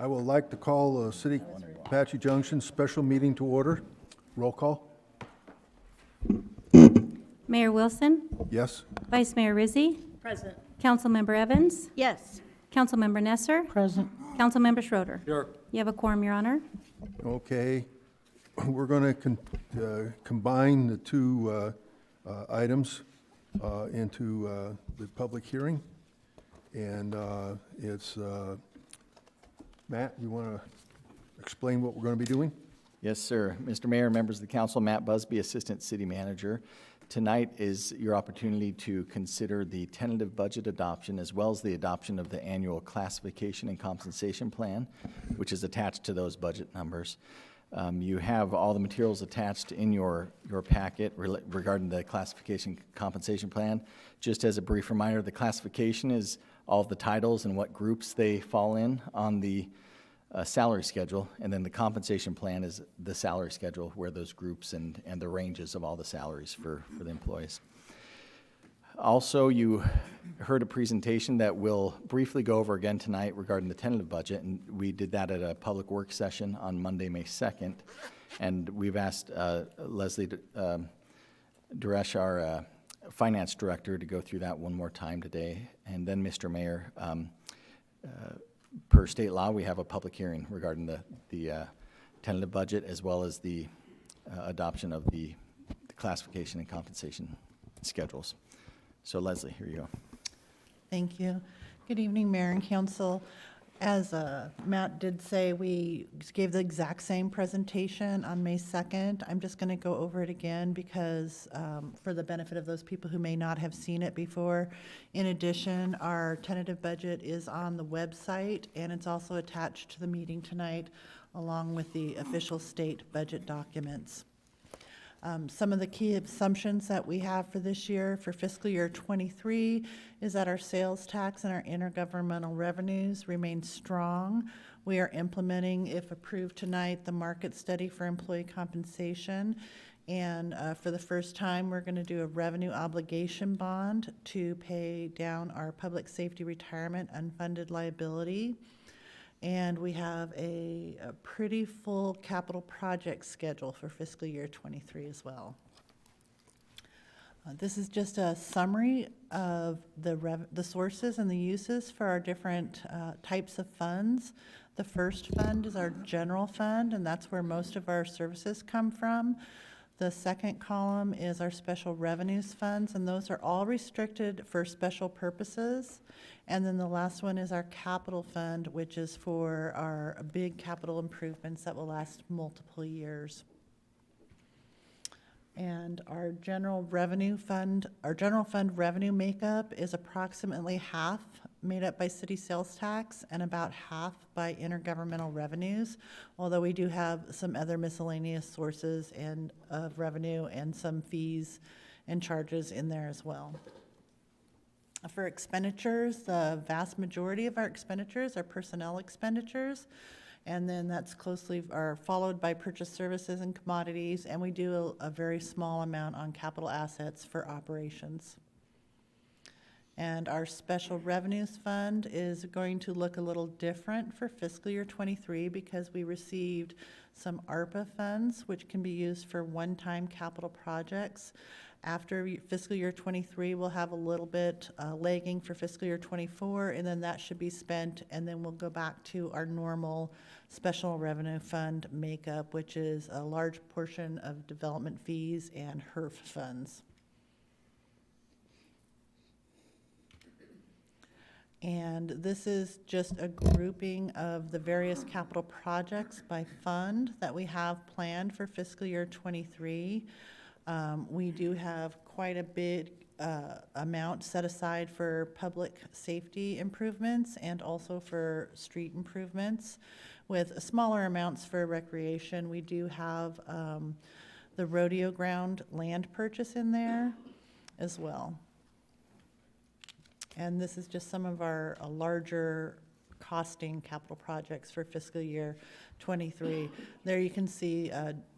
I would like to call the City Apache Junction special meeting to order. Roll call. Mayor Wilson, Yes? Vice Mayor Rizzi, Present. Councilmember Evans, Yes. Councilmember Nesser, Present. Councilmember Schroeder. Here. You have a quorum, Your Honor. Okay. We're going to combine the two items into the public hearing. And it's, Matt, you want to explain what we're going to be doing? Yes, sir. Mr. Mayor, members of the council, Matt Busby, Assistant City Manager. Tonight is your opportunity to consider the tentative budget adoption as well as the adoption of the annual classification and compensation plan, which is attached to those budget numbers. You have all the materials attached in your packet regarding the classification compensation plan. Just as a brief reminder, the classification is all of the titles and what groups they fall in on the salary schedule, and then the compensation plan is the salary schedule where those groups and the ranges of all the salaries for the employees. Also, you heard a presentation that we'll briefly go over again tonight regarding the tentative budget, and we did that at a public work session on Monday, May 2nd, and we've asked Leslie Duresh, our finance director, to go through that one more time today. And then, Mr. Mayor, per state law, we have a public hearing regarding the tentative budget as well as the adoption of the classification and compensation schedules. So Leslie, here you go. Thank you. Good evening, Mayor and Council. As Matt did say, we gave the exact same presentation on May 2nd. I'm just going to go over it again because for the benefit of those people who may not have seen it before. In addition, our tentative budget is on the website, and it's also attached to the meeting tonight along with the official state budget documents. Some of the key assumptions that we have for this year, for fiscal year 23, is that our sales tax and our intergovernmental revenues remain strong. We are implementing, if approved tonight, the market study for employee compensation. And for the first time, we're going to do a revenue obligation bond to pay down our public safety retirement unfunded liability. And we have a pretty full capital project schedule for fiscal year 23 as well. This is just a summary of the sources and the uses for our different types of funds. The first fund is our general fund, and that's where most of our services come from. The second column is our special revenues funds, and those are all restricted for special purposes. And then the last one is our capital fund, which is for our big capital improvements that will last multiple years. And our general fund revenue makeup is approximately half made up by city sales tax and about half by intergovernmental revenues, although we do have some other miscellaneous sources of revenue and some fees and charges in there as well. For expenditures, the vast majority of our expenditures are personnel expenditures, and then that's closely followed by purchase services and commodities, and we do a very small amount on capital assets for operations. And our special revenues fund is going to look a little different for fiscal year 23 because we received some ARPA funds, which can be used for one-time capital projects. After fiscal year 23, we'll have a little bit lagging for fiscal year 24, and then that should be spent, and then we'll go back to our normal special revenue fund makeup, which is a large portion of development fees and HERF funds. And this is just a grouping of the various capital projects by fund that we have planned for fiscal year 23. We do have quite a big amount set aside for public safety improvements and also for street improvements, with smaller amounts for recreation. We do have the rodeo ground land purchase in there as well. And this is just some of our larger costing capital projects for fiscal year '23. There you can see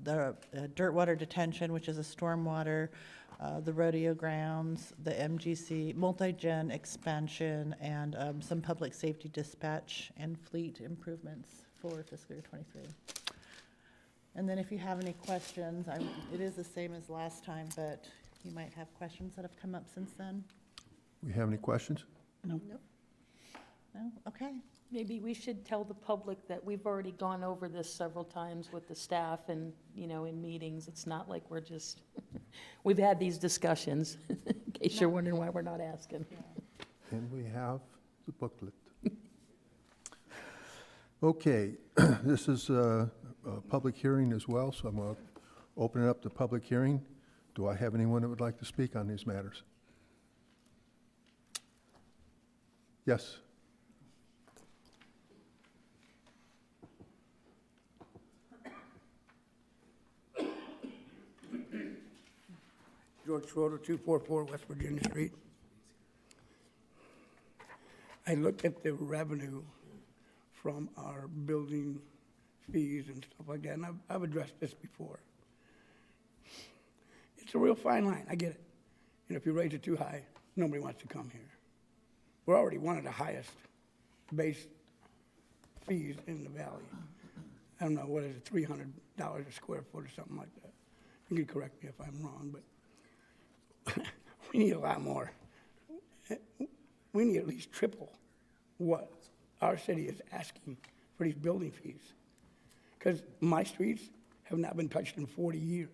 the dirt water detention, which is a stormwater, the rodeo grounds, the MGC, multi-gen expansion, and some public safety dispatch and fleet improvements for fiscal year '23. And then if you have any questions, it is the same as last time, but you might have questions that have come up since then. We have any questions? No? Okay. Maybe we should tell the public that we've already gone over this several times with the staff and, in meetings. It's not like we're just, we've had these discussions, in case you're wondering why we're not asking. And we have the booklet. Okay, this is a public hearing as well, so I'm going to open it up to public hearing. Do I have anyone that would like to speak on these matters? Yes. George Schroeder, 244 West Virginia Street. I looked at the revenue from our building fees and stuff like that, and I've addressed this before. It's a real fine line, I get it. And if you raise it too high, nobody wants to come here. We're already one of the highest base fees in the valley. I don't know, what is it, $300 a square foot or something like that. You can correct me if I'm wrong, but we need a lot more. We need at least triple what our city is asking for these building fees. Because my streets have not been touched in 40 years.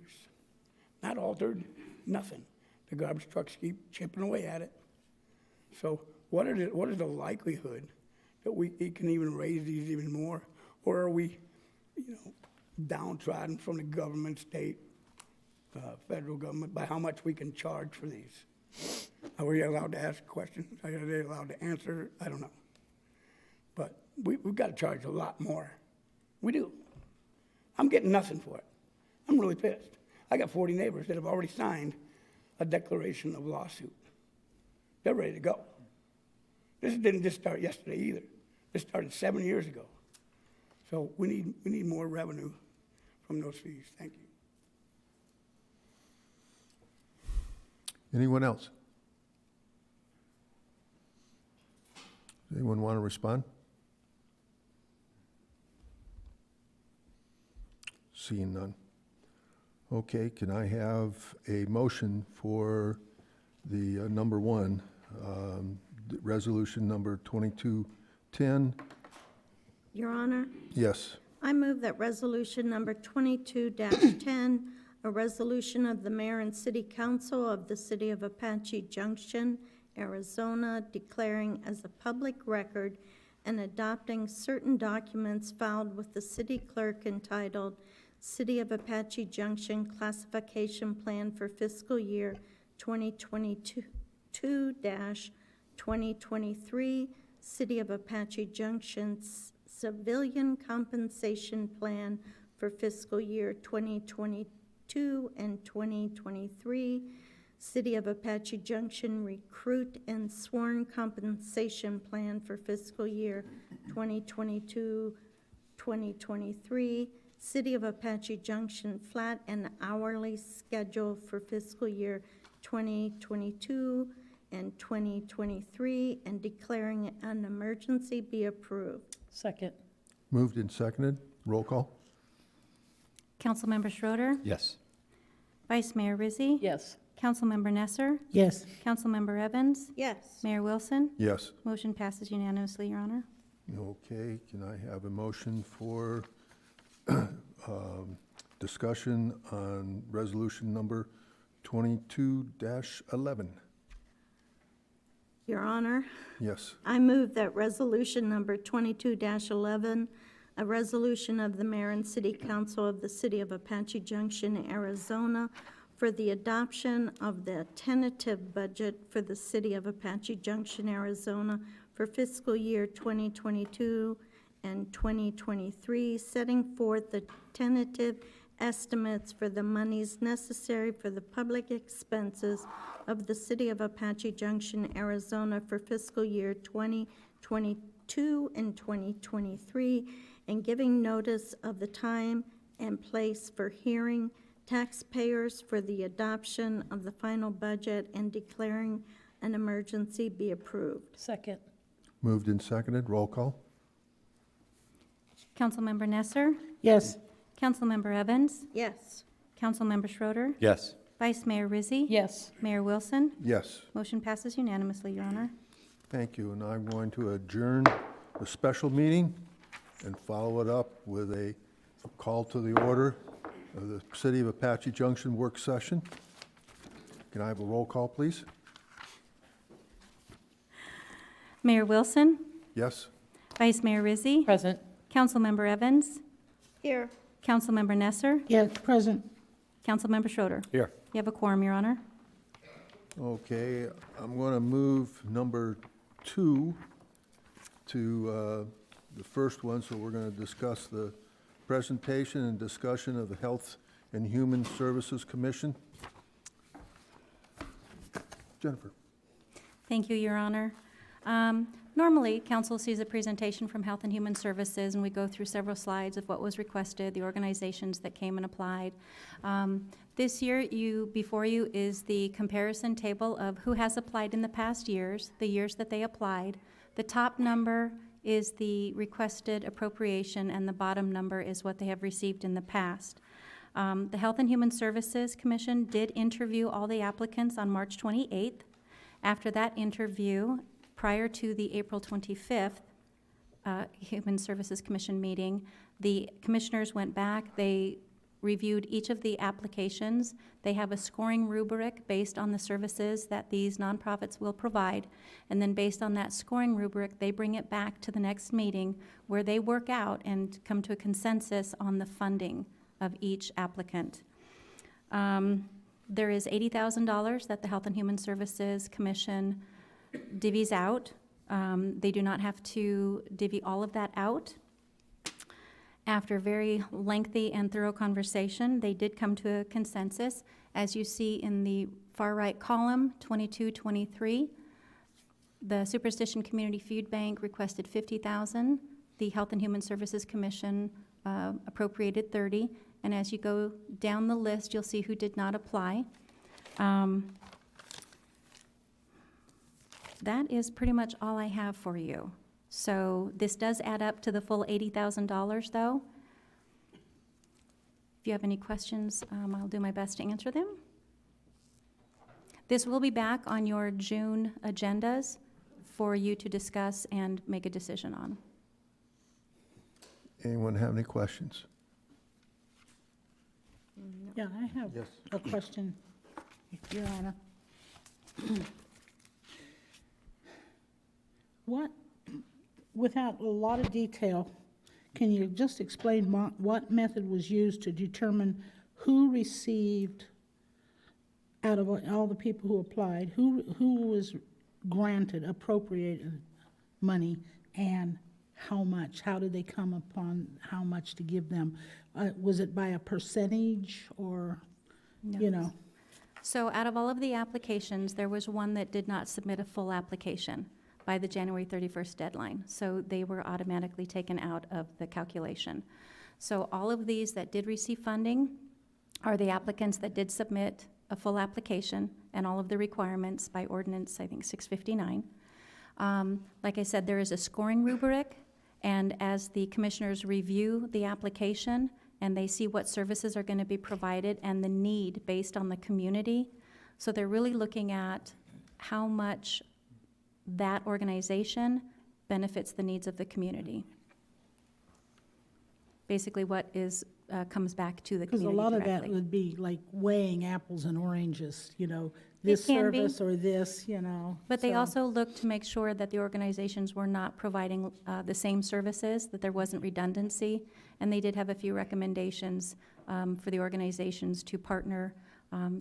Not altered, nothing. The garbage trucks keep chipping away at it. So what is the likelihood that we can even raise these even more? Or are we, downtrodden from the government, state, federal government, by how much we can charge for these? Are we allowed to ask questions? Are they allowed to answer? I don't know. But we've got to charge a lot more. We do. I'm getting nothing for it. I'm really pissed. I got 40 neighbors that have already signed a declaration of lawsuit. They're ready to go. This didn't just start yesterday either. This started 7 years ago. So we need more revenue from those fees. Thank you. Anyone else? Does anyone want to respond? Seeing none. Okay, can I have a motion for the number one, resolution number 2210? Your Honor, Yes. I move that resolution number 22-10, a resolution of the mayor and city council of the city of Apache Junction, Arizona, declaring as a public record and adopting certain documents filed with the city clerk entitled City of Apache Junction Classification Plan for Fiscal Year 2022-2023, City of Apache Junction's Civilian Compensation Plan for Fiscal Year 2022 and 2023, City of Apache Junction Recruit and Sworn Compensation Plan for Fiscal Year 2022-2023, City of Apache Junction Flat and Hourly Schedule for Fiscal Year 2022 and 2023, and declaring an emergency be approved. Second. Moved and seconded. Roll call. Councilmember Schroeder, Yes. Vice Mayor Rizzi, Yes. Councilmember Nesser, Yes. Councilmember Evans, Yes. Mayor Wilson. Yes. Motion passes unanimously, Your Honor. Okay, can I have a motion for discussion on resolution number 22-11? Your Honor, Yes. I move that resolution number 22-11, a resolution of the mayor and city council of the city of Apache Junction, Arizona, for the adoption of the tentative budget for the city of Apache Junction, Arizona, for fiscal year 2022 and 2023, setting forth the tentative estimates for the monies necessary for the public expenses of the city of Apache Junction, Arizona, for fiscal year 2022 2 in 2023, and giving notice of the time and place for hearing taxpayers for the adoption of the final budget and declaring an emergency be approved. Second. Moved and seconded, roll call? Councilmember Nesser, Yes. Councilmember Evans, Yes. Councilmember Schroeder, Yes. Vice Mayor Rizzi. Yes. Mayor Wilson. Yes. Motion passes unanimously, Your Honor. Thank you, and I'm going to adjourn the special meeting and follow it up with a call to the order of the City of Apache Junction work session. Can I have a roll call, please? Mayor Wilson, Yes? Vice Mayor Rizzi, Present. Councilmember Evans, Here. Councilmember Nesser, Yes, present. Councilmember Schroeder. Here. You have a quorum, Your Honor. Okay, I'm going to move number 2 to the first one, so we're going to discuss the presentation and discussion of the Health and Human Services Commission. Jennifer. Thank you, Your Honor. Normally, council sees a presentation from Health and Human Services, and we go through several slides of what was requested, the organizations that came and applied. This year, before you is the comparison table of who has applied in the past years, the years that they applied. The top number is the requested appropriation, and the bottom number is what they have received in the past. The Health and Human Services Commission did interview all the applicants on March 28th. After that interview, prior to the April 25th Human Services Commission meeting, the commissioners went back, they reviewed each of the applications. They have a scoring rubric based on the services that these nonprofits will provide, and then based on that scoring rubric, they bring it back to the next meeting where they work out and come to a consensus on the funding of each applicant. There is $80,000 that the Health and Human Services Commission divvies out. They do not have to divvy all of that out. After very lengthy and thorough conversation, they did come to a consensus. As you see in the far right column, 22-23, the Superstition Community Food Bank requested $50,000. The Health and Human Services Commission appropriated $30,000. And as you go down the list, you'll see who did not apply. That is pretty much all I have for you. So this does add up to the full $80,000, though. If you have any questions, I'll do my best to answer them. This will be back on your June agendas for you to discuss and make a decision on. Anyone have any questions? Yeah, I have Yes. a question, Your Honor. What, without a lot of detail, can you just explain what method was used to determine who received, out of all the people who applied, who was granted, appropriated money, and how much? How did they come upon how much to give them? Was it by a percentage or, you know? So out of all of the applications, there was one that did not submit a full application by the January 31st deadline. So they were automatically taken out of the calculation. So all of these that did receive funding are the applicants that did submit a full application and all of the requirements by ordinance, I think 659. Like I said, there is a scoring rubric, and as the commissioners review the application and they see what services are going to be provided and the need based on the community, so they're really looking at how much that organization benefits the needs of the community. Basically what is comes back to the Because a community lot of directly. that would be like weighing apples and oranges, you know, this can be. service or this, you know. But they so- also looked to make sure that the organizations were not providing the same services, that there wasn't redundancy, and they did have a few recommendations for the organizations to partner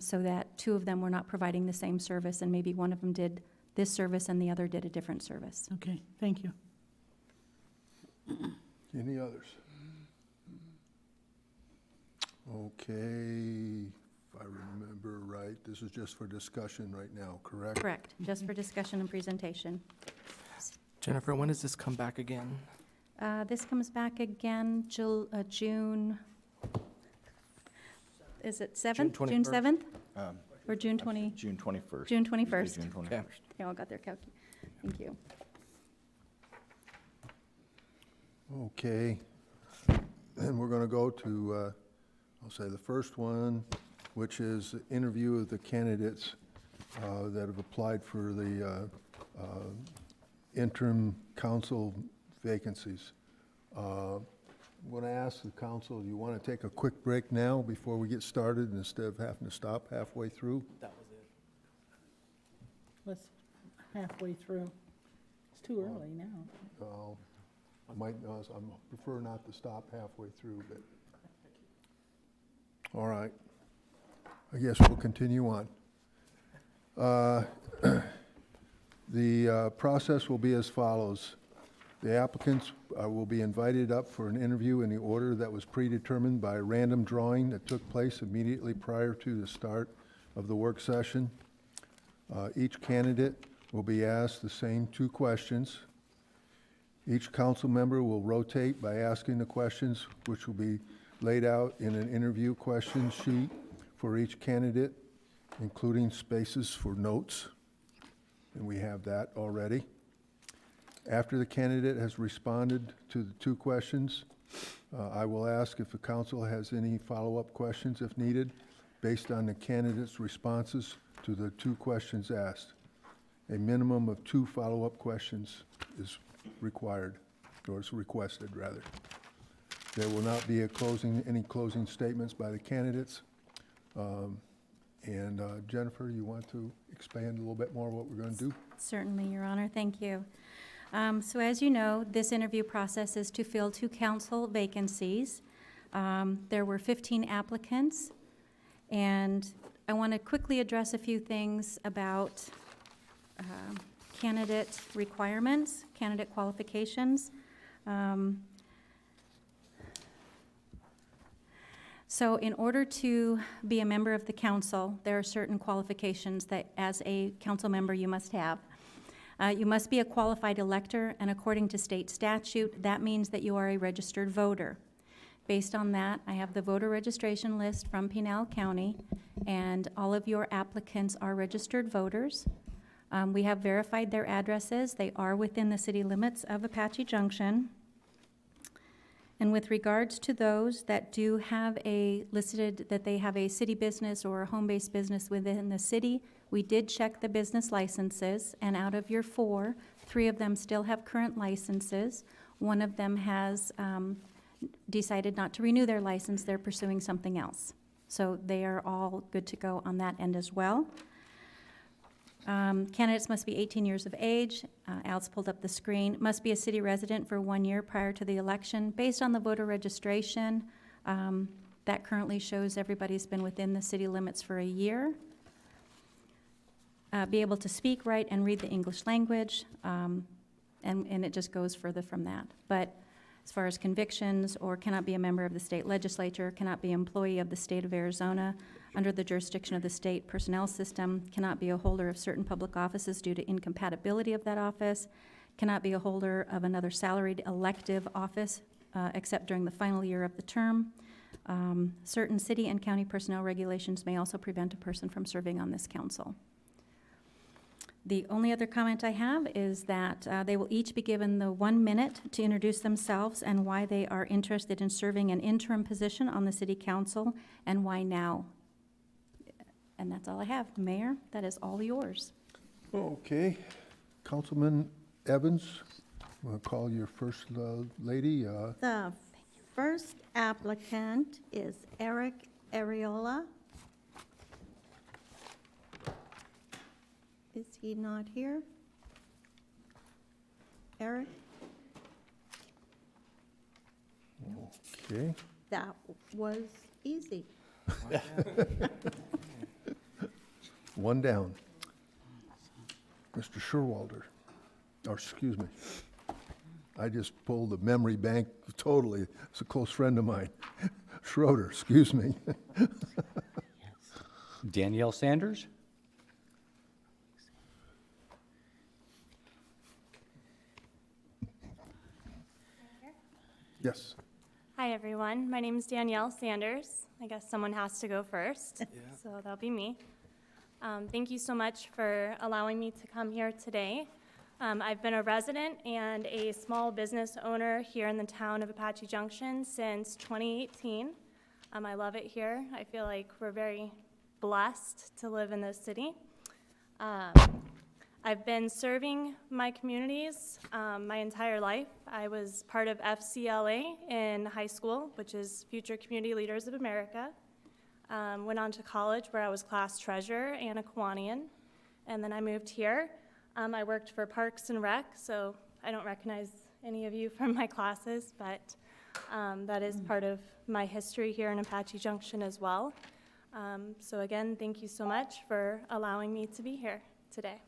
so that two of them were not providing the same service, and maybe one of them did this service and the other did a different service. Okay, thank you. Any others? Okay, if I remember right, this is just for discussion right now, correct? Correct, just for discussion and presentation. Jennifer, when does this come back again? This comes back again June, is it 7th? June 21st? 7th? Or June 20? June 21st. June Usually 21st. June 21st. Okay. They all got their calc. Thank you. Okay. And we're going to go to, I'll say the first one, which is interview of the candidates that have applied for the interim council vacancies. I'm going to ask the council, do you want to take a quick break now before we get started instead of having to stop halfway through? That was it. Let's, halfway through. It's too early now. I prefer not to stop halfway through, but, all right. I guess we'll continue on. The process will be as follows. The applicants will be invited up for an interview in the order that was predetermined by a random drawing that took place immediately prior to the start of the work session. Each candidate will be asked the same 2 questions. Each council member will rotate by asking the questions, which will be laid out in an interview question sheet for each candidate, including spaces for notes, and we have that already. After the candidate has responded to the 2 questions, I will ask if the council has any follow-up questions if needed, based on the candidate's responses to the 2 questions asked. A minimum of 2 follow-up questions is required, or is requested, rather. There will not be any closing statements by the candidates. And Jennifer, you want to expand a little bit more what we're going to do? Certainly, Your Honor, thank you. So as you know, this interview process is to fill 2 council vacancies. There were 15 applicants, and I want to quickly address a few things about candidate requirements, candidate qualifications. So in order to be a member of the council, there are certain qualifications that as a council member you must have. You must be a qualified elector, and according to state statute, that means that you are a registered voter. Based on that, I have the voter registration list from Pinal County, and all of your applicants are registered voters. We have verified their addresses. They are within the city limits of Apache Junction. And with regards to those that do have listed that they have a city business or a home-based business within the city, we did check the business licenses, and out of your 4, 3 of them still have current licenses. One of them has decided not to renew their license. They're pursuing something else. So they are all good to go on that end as well. Candidates must be 18 years of age. Al's pulled up the screen. Must be a city resident for 1 year prior to the election. Based on the voter registration, that currently shows everybody's been within the city limits for a year. Be able to speak, write, and read the English language, and it just goes further from that. But as far as convictions, or cannot be a member of the state legislature, cannot be an employee of the state of Arizona under the jurisdiction of the state personnel system, cannot be a holder of certain public offices due to incompatibility of that office, cannot be a holder of another salaried elective office except during the final year of the term. Certain city and county personnel regulations may also prevent a person from serving on this council. The only other comment I have is that they will each be given the 1 minute to introduce themselves and why they are interested in serving an interim position on the city council and why now. And that's all I have. Mayor, that is all yours. Okay. Councilman Evans, we'll call your first lady. The first applicant is Eric Ariola. Is he not here? Eric? Okay. That was easy. 1 down. Mr. Sherwalder, or excuse me. I just pulled the memory bank totally. It's a close friend of mine. Schroeder, excuse me. Danielle Sanders. Yes. Hi, everyone. My name is Danielle Sanders. I guess someone has to go first, so that'll be me. Thank you so much for allowing me to come here today. I've been a resident and a small business owner here in the town of Apache Junction since 2018. I love it here. I feel like we're very blessed to live in this city. I've been serving my communities my entire life. I was part of FCLA in high school, which is Future Community Leaders of America. Went on to college where I was class treasurer and a Kiwanian, and then I moved here. I worked for Parks and Rec, so I don't recognize any of you from my classes, but that is part of my history here in Apache Junction as well. So again, thank you so much for allowing me to be here today.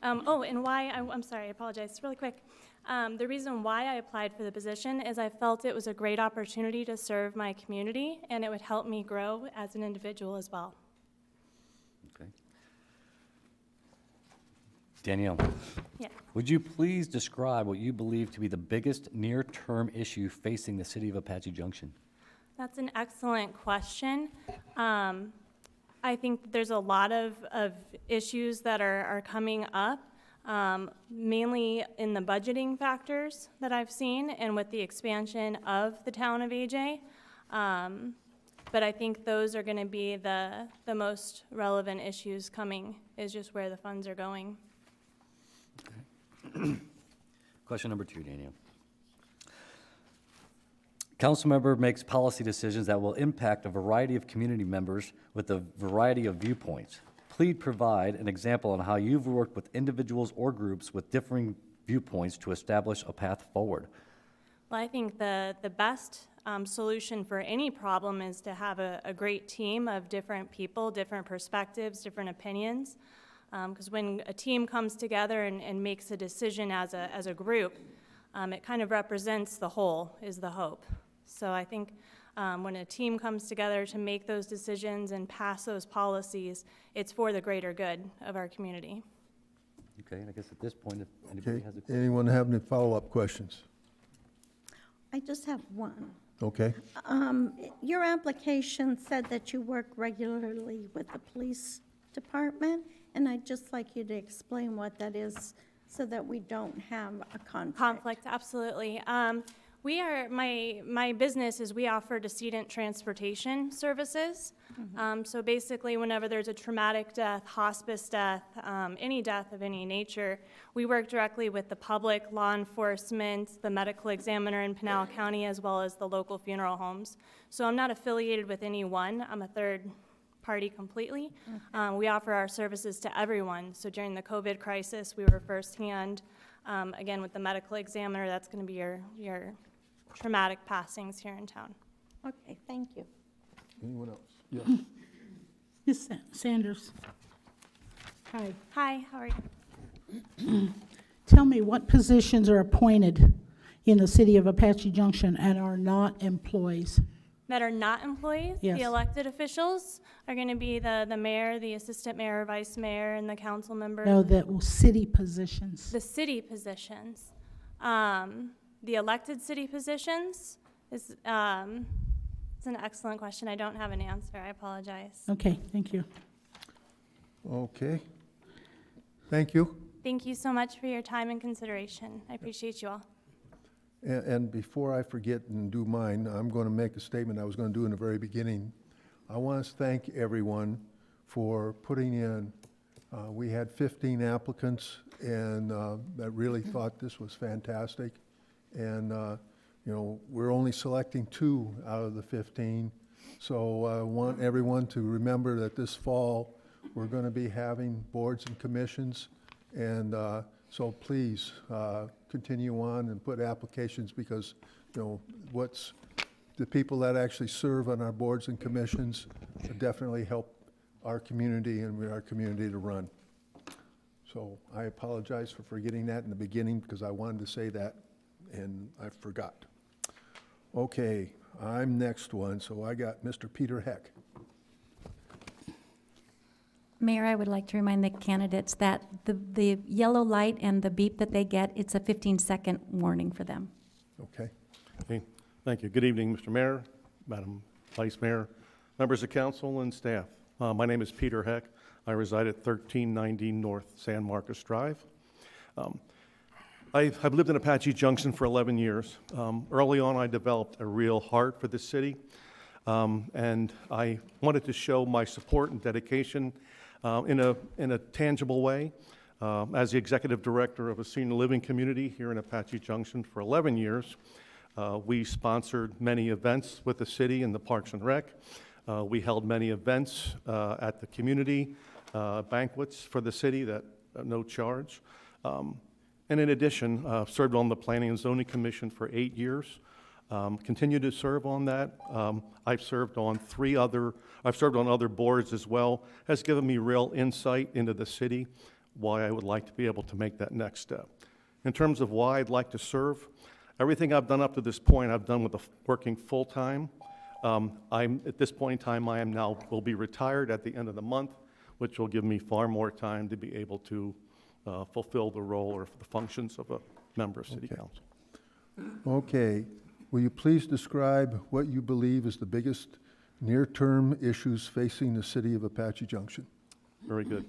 Oh, and why, I'm sorry, I apologize, really quick. The reason why I applied for the position is I felt it was a great opportunity to serve my community, and it would help me grow as an individual as well. Okay. Danielle, Yeah. would you please describe what you believe to be the biggest near-term issue facing the city of Apache Junction? That's an excellent question. I think that there's a lot of issues that are coming up, mainly in the budgeting factors that I've seen and with the expansion of the town of AJ. But I think those are going to be the most relevant issues coming, is just where the funds are going. Question number 2, Danielle. Councilmember makes policy decisions that will impact a variety of community members with a variety of viewpoints. Please provide an example on how you've worked with individuals or groups with differing viewpoints to establish a path forward. Well, I think the best solution for any problem is to have a great team of different people, different perspectives, different opinions. Because when a team comes together and makes a decision as a group, it kind of represents the whole, is the hope. So I think when a team comes together to make those decisions and pass those policies, it's for the greater good of our community. Okay, and I guess at this point, if anybody Okay. has a question. Anyone have any follow-up questions? I just have one. Okay. Your application said that you work regularly with the police department, and I'd just like you to explain what that is so that we don't have a conflict. Conflict, absolutely. We are, my business is we offer decedent transportation services. So basically, whenever there's a traumatic death, hospice death, any death of any nature, we work directly with the public, law enforcement, the medical examiner in Pinal County, as well as the local funeral homes. So I'm not affiliated with any one. I'm a third party completely. We offer our services to everyone. So during the COVID crisis, we were firsthand. Again, with the medical examiner, that's going to be your traumatic passings here in town. Okay, thank you. Anyone else? Yes. Ms. Sanders. Hi. Hi, how are you? Tell me what positions are appointed in the city of Apache Junction and are not employees? That are not employees? Yes. The elected officials are going to be the mayor, the assistant mayor, vice mayor, and the council members. No, the city positions. The city positions. The elected city positions is, it's an excellent question. I don't have an answer. I apologize. Okay, thank you. Okay. Thank you. Thank you so much for your time and consideration. I appreciate you all. And before I forget and do mine, I'm going to make a statement I was going to do in the very beginning. I want to thank everyone for putting in. We had 15 applicants, and that really thought this was fantastic. And, you know, we're only selecting 2 out of the 15. So I want everyone to remember that this fall, we're going to be having boards and commissions. And so please continue on and put applications, because, you know, the people that actually serve on our boards and commissions definitely help our community and our community to run. So I apologize for forgetting that in the beginning, because I wanted to say that and I forgot. Okay, I'm next one, so I got Mr. Peter Heck. Mayor, I would like to remind the candidates that the yellow light and the beep that they get, it's a 15-second warning for them. Okay. Okay, thank you. Good evening, Mr. Mayor, Madam Vice Mayor, members of council, and staff. My name is Peter Heck. I reside at 1390 North San Marcos Drive. I've lived in Apache Junction for 11 years. Early on, I developed a real heart for the city, and I wanted to show my support and dedication in a tangible way. As the executive director of a senior living community here in Apache Junction for 11 years, we sponsored many events with the city in the Parks and Rec. We held many events at the community, banquets for the city that no charge. And in addition, served on the Planning and Zoning Commission for 8 years. Continue to serve on that. I've served on other boards as well. Has given me real insight into the city, why I would like to be able to make that next step. In terms of why I'd like to serve, everything I've done up to this point, I've done with working full-time. At this point in time, will be retired at the end of the month, which will give me far more time to be able to fulfill the role or the functions of a member of City Council. Okay. Will you please describe what you believe is the biggest near-term issues facing the city of Apache Junction? Very good.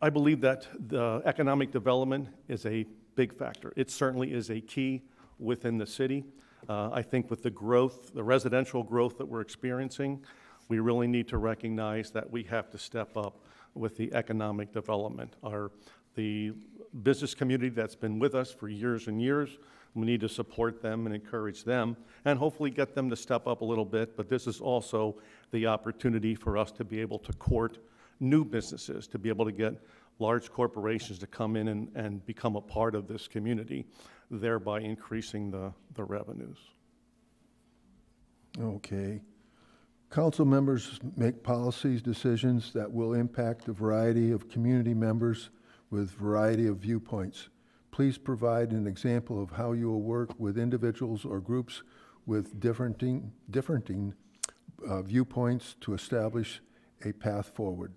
I believe that the economic development is a big factor. It certainly is a key within the city. I think with the growth, the residential growth that we're experiencing, we really need to recognize that we have to step up with the economic development. The business community that's been with us for years and years, we need to support them and encourage them and hopefully get them to step up a little bit, but this is also the opportunity for us to be able to court new businesses, to be able to get large corporations to come in and become a part of this community, thereby increasing the revenues. Okay. Council members make policies decisions that will impact a variety of community members with variety of viewpoints. Please provide an example of how you will work with individuals or groups with differing viewpoints to establish a path forward.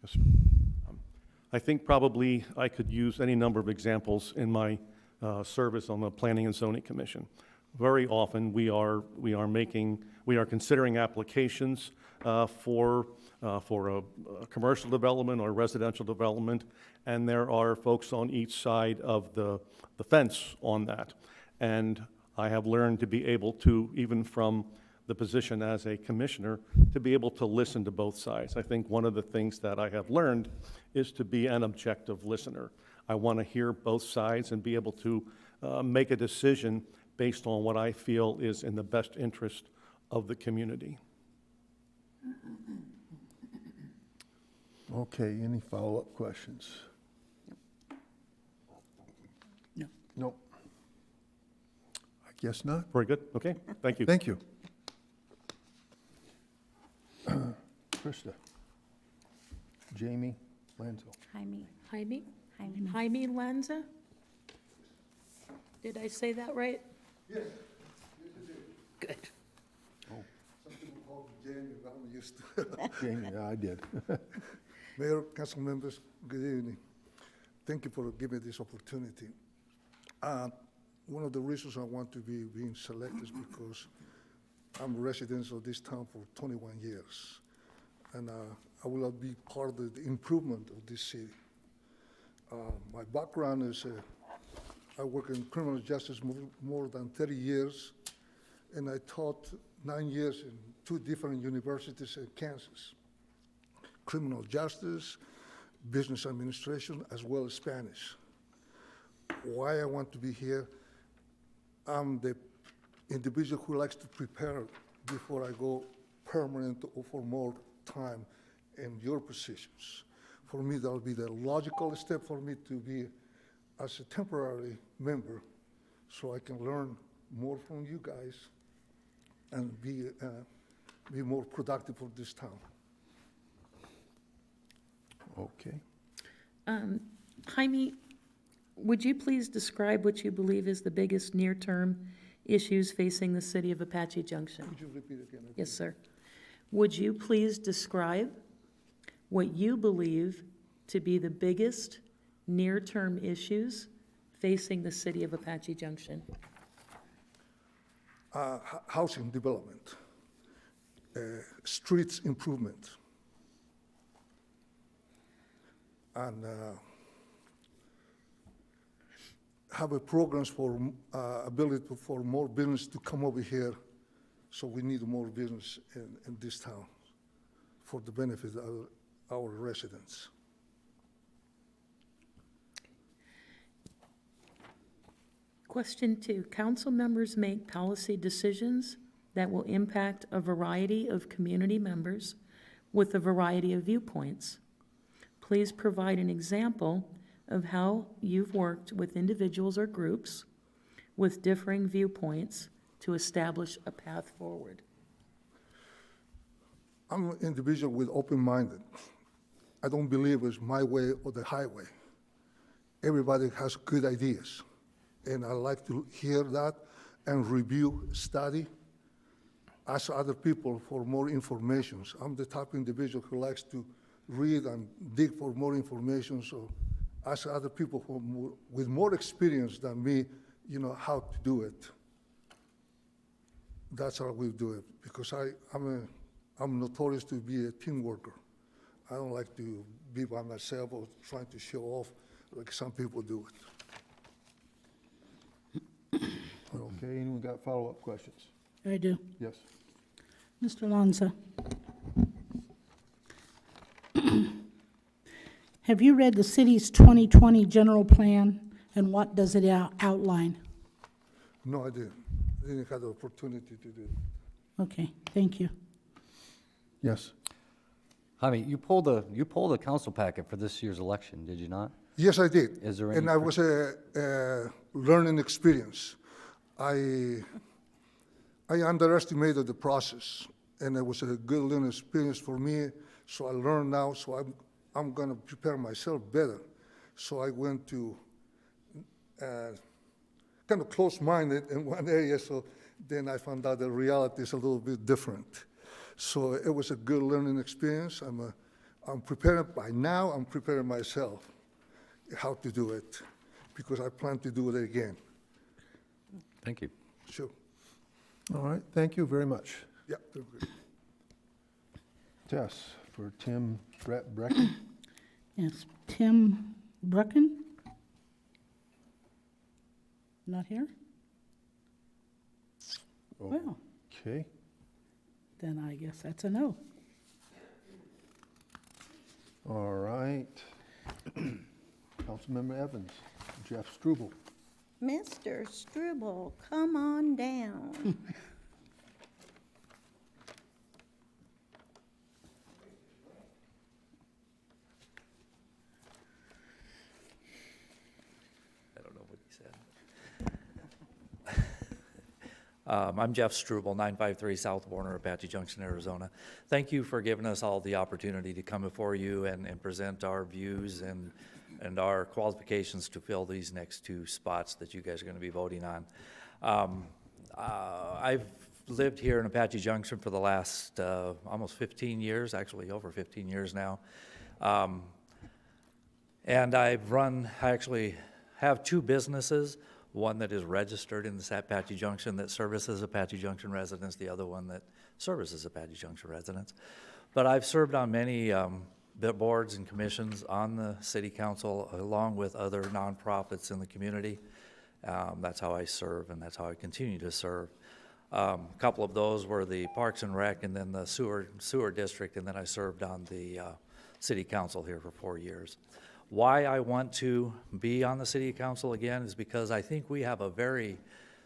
Yes, sir. I think probably I could use any number of examples in my service on the Planning and Zoning Commission. Very often we are considering applications for a commercial development or residential development, and there are folks on each side of the fence on that. And I have learned to be able to, even from the position as a commissioner, to be able to listen to both sides. I think one of the things that I have learned is to be an objective listener. I want to hear both sides and be able to make a decision based on what I feel is in the best interest of the community. Okay, any follow-up questions? No. Nope. I guess not. Very good. Okay. Thank you. Thank you. Krista. Jamie Lanzo. Jaime Lanza? Did I say that right? Yes, Good. some people call me Jamie, but I'm used to it. Jamie, yeah, I did. Mayor, council members, good evening. Thank you for giving this opportunity. One of the reasons I want to be being selected is because I'm a resident of this town for 21 years, and I will be part of the improvement of this city. My background is I work in criminal justice more than 30 years, and I taught 9 years in 2 different universities in Kansas. Criminal justice, business administration, as well as Spanish. Why I want to be here, I'm the individual who likes to prepare before I go permanent or for more time in your positions. For me, that'll be the logical step for me to be as a temporary member so I can learn more from you guys and be more productive for this town. Okay. Jaime, would you please describe what you believe is the biggest near-term issues facing the city of Apache Junction? Could you repeat again? Yes, sir. Would you please describe what you believe to be the biggest near-term issues facing the city of Apache Junction? housing development, streets improvement, and have a programs for ability for more business to come over here. So we need more business in this town for the benefit of our residents. Question 2, council members make policy decisions that will impact a variety of community members with a variety of viewpoints. Please provide an example of how you've worked with individuals or groups with differing viewpoints to establish a path forward. I'm an individual with open-minded. I don't believe it's my way or the highway. Everybody has good ideas, and I like to hear that and review, study, ask other people for more information. I'm the type of individual who likes to read and dig for more information, so ask other people with more experience than me, how to do it. That's how we do it, because I'm notorious to be a team worker. I don't like to be by myself or trying to show off like some people do it. Okay, anyone got follow-up questions? I do. Yes. Mr. Lanza. Have you read the city's 2020 general plan, and what does it outline? No, I didn't. I didn't have the opportunity to do it. Okay, thank you. Yes. Jaime, you pulled a council packet for this year's election, did you not? Yes, I did. Is there And any I was a learning experience. I underestimated the process, and it was a good learning experience for me. So I learned now. So I'm going to prepare myself better. So I went to kind of close-minded in one area. So then I found out the reality is a little bit different. So it was a good learning experience. I'm prepared by now. I'm preparing myself how to do it, because I plan to do it again. Thank you. Sure. All right, thank you very much. Yeah. Tess, for Tim Brecken. Yes, Tim Brecken? Not here? Well, Okay. then I guess that's a no. All right. Councilmember Evans, Jeff Struble. Mr. Struble, come on down. I don't know what he said. I'm Jeff Struble, 953 South Warner, Apache Junction, Arizona. Thank you for giving us all the opportunity to come before you and present our views and our qualifications to fill these next two spots that you guys are going to be voting on. I've lived here in Apache Junction for the last almost 15 years, actually over 15 years now. And I actually have two businesses, one that is registered in the Apache Junction that services Apache Junction residents, the other one that services Apache Junction residents. But I've served on many boards and commissions on the city council, along with other nonprofits in the community. That's how I serve, and that's how I continue to serve. A couple of those were the Parks and Rec, and then the sewer district, and then I served on the city council here for 4 years. Why I want to be on the city council again is because I think we have a very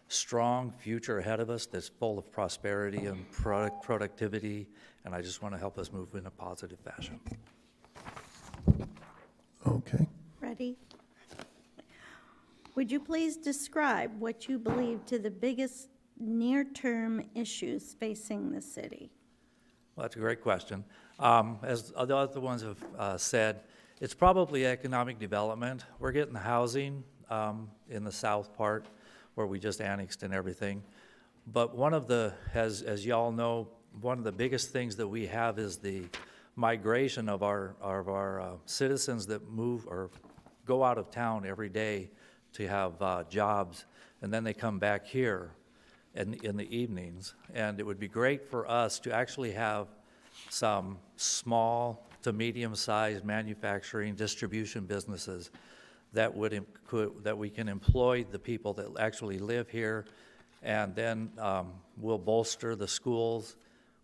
strong future ahead of us that's full of prosperity and productivity, and I just want to help us move in a positive fashion. Okay. Ready? Would you please describe what you believe to the biggest near-term issues facing the city? Well, that's a great question. As the other ones have said, it's probably economic development. We're getting housing in the south part where we just annexed and everything. But one of the, as you all know, one of the biggest things that we have is the migration of our citizens that move or go out of town every day to have jobs, and then they come back here in the evenings. And it would be great for us to actually have some small to medium-sized manufacturing distribution businesses that that we can employ the people that actually live here, and then we'll bolster the schools,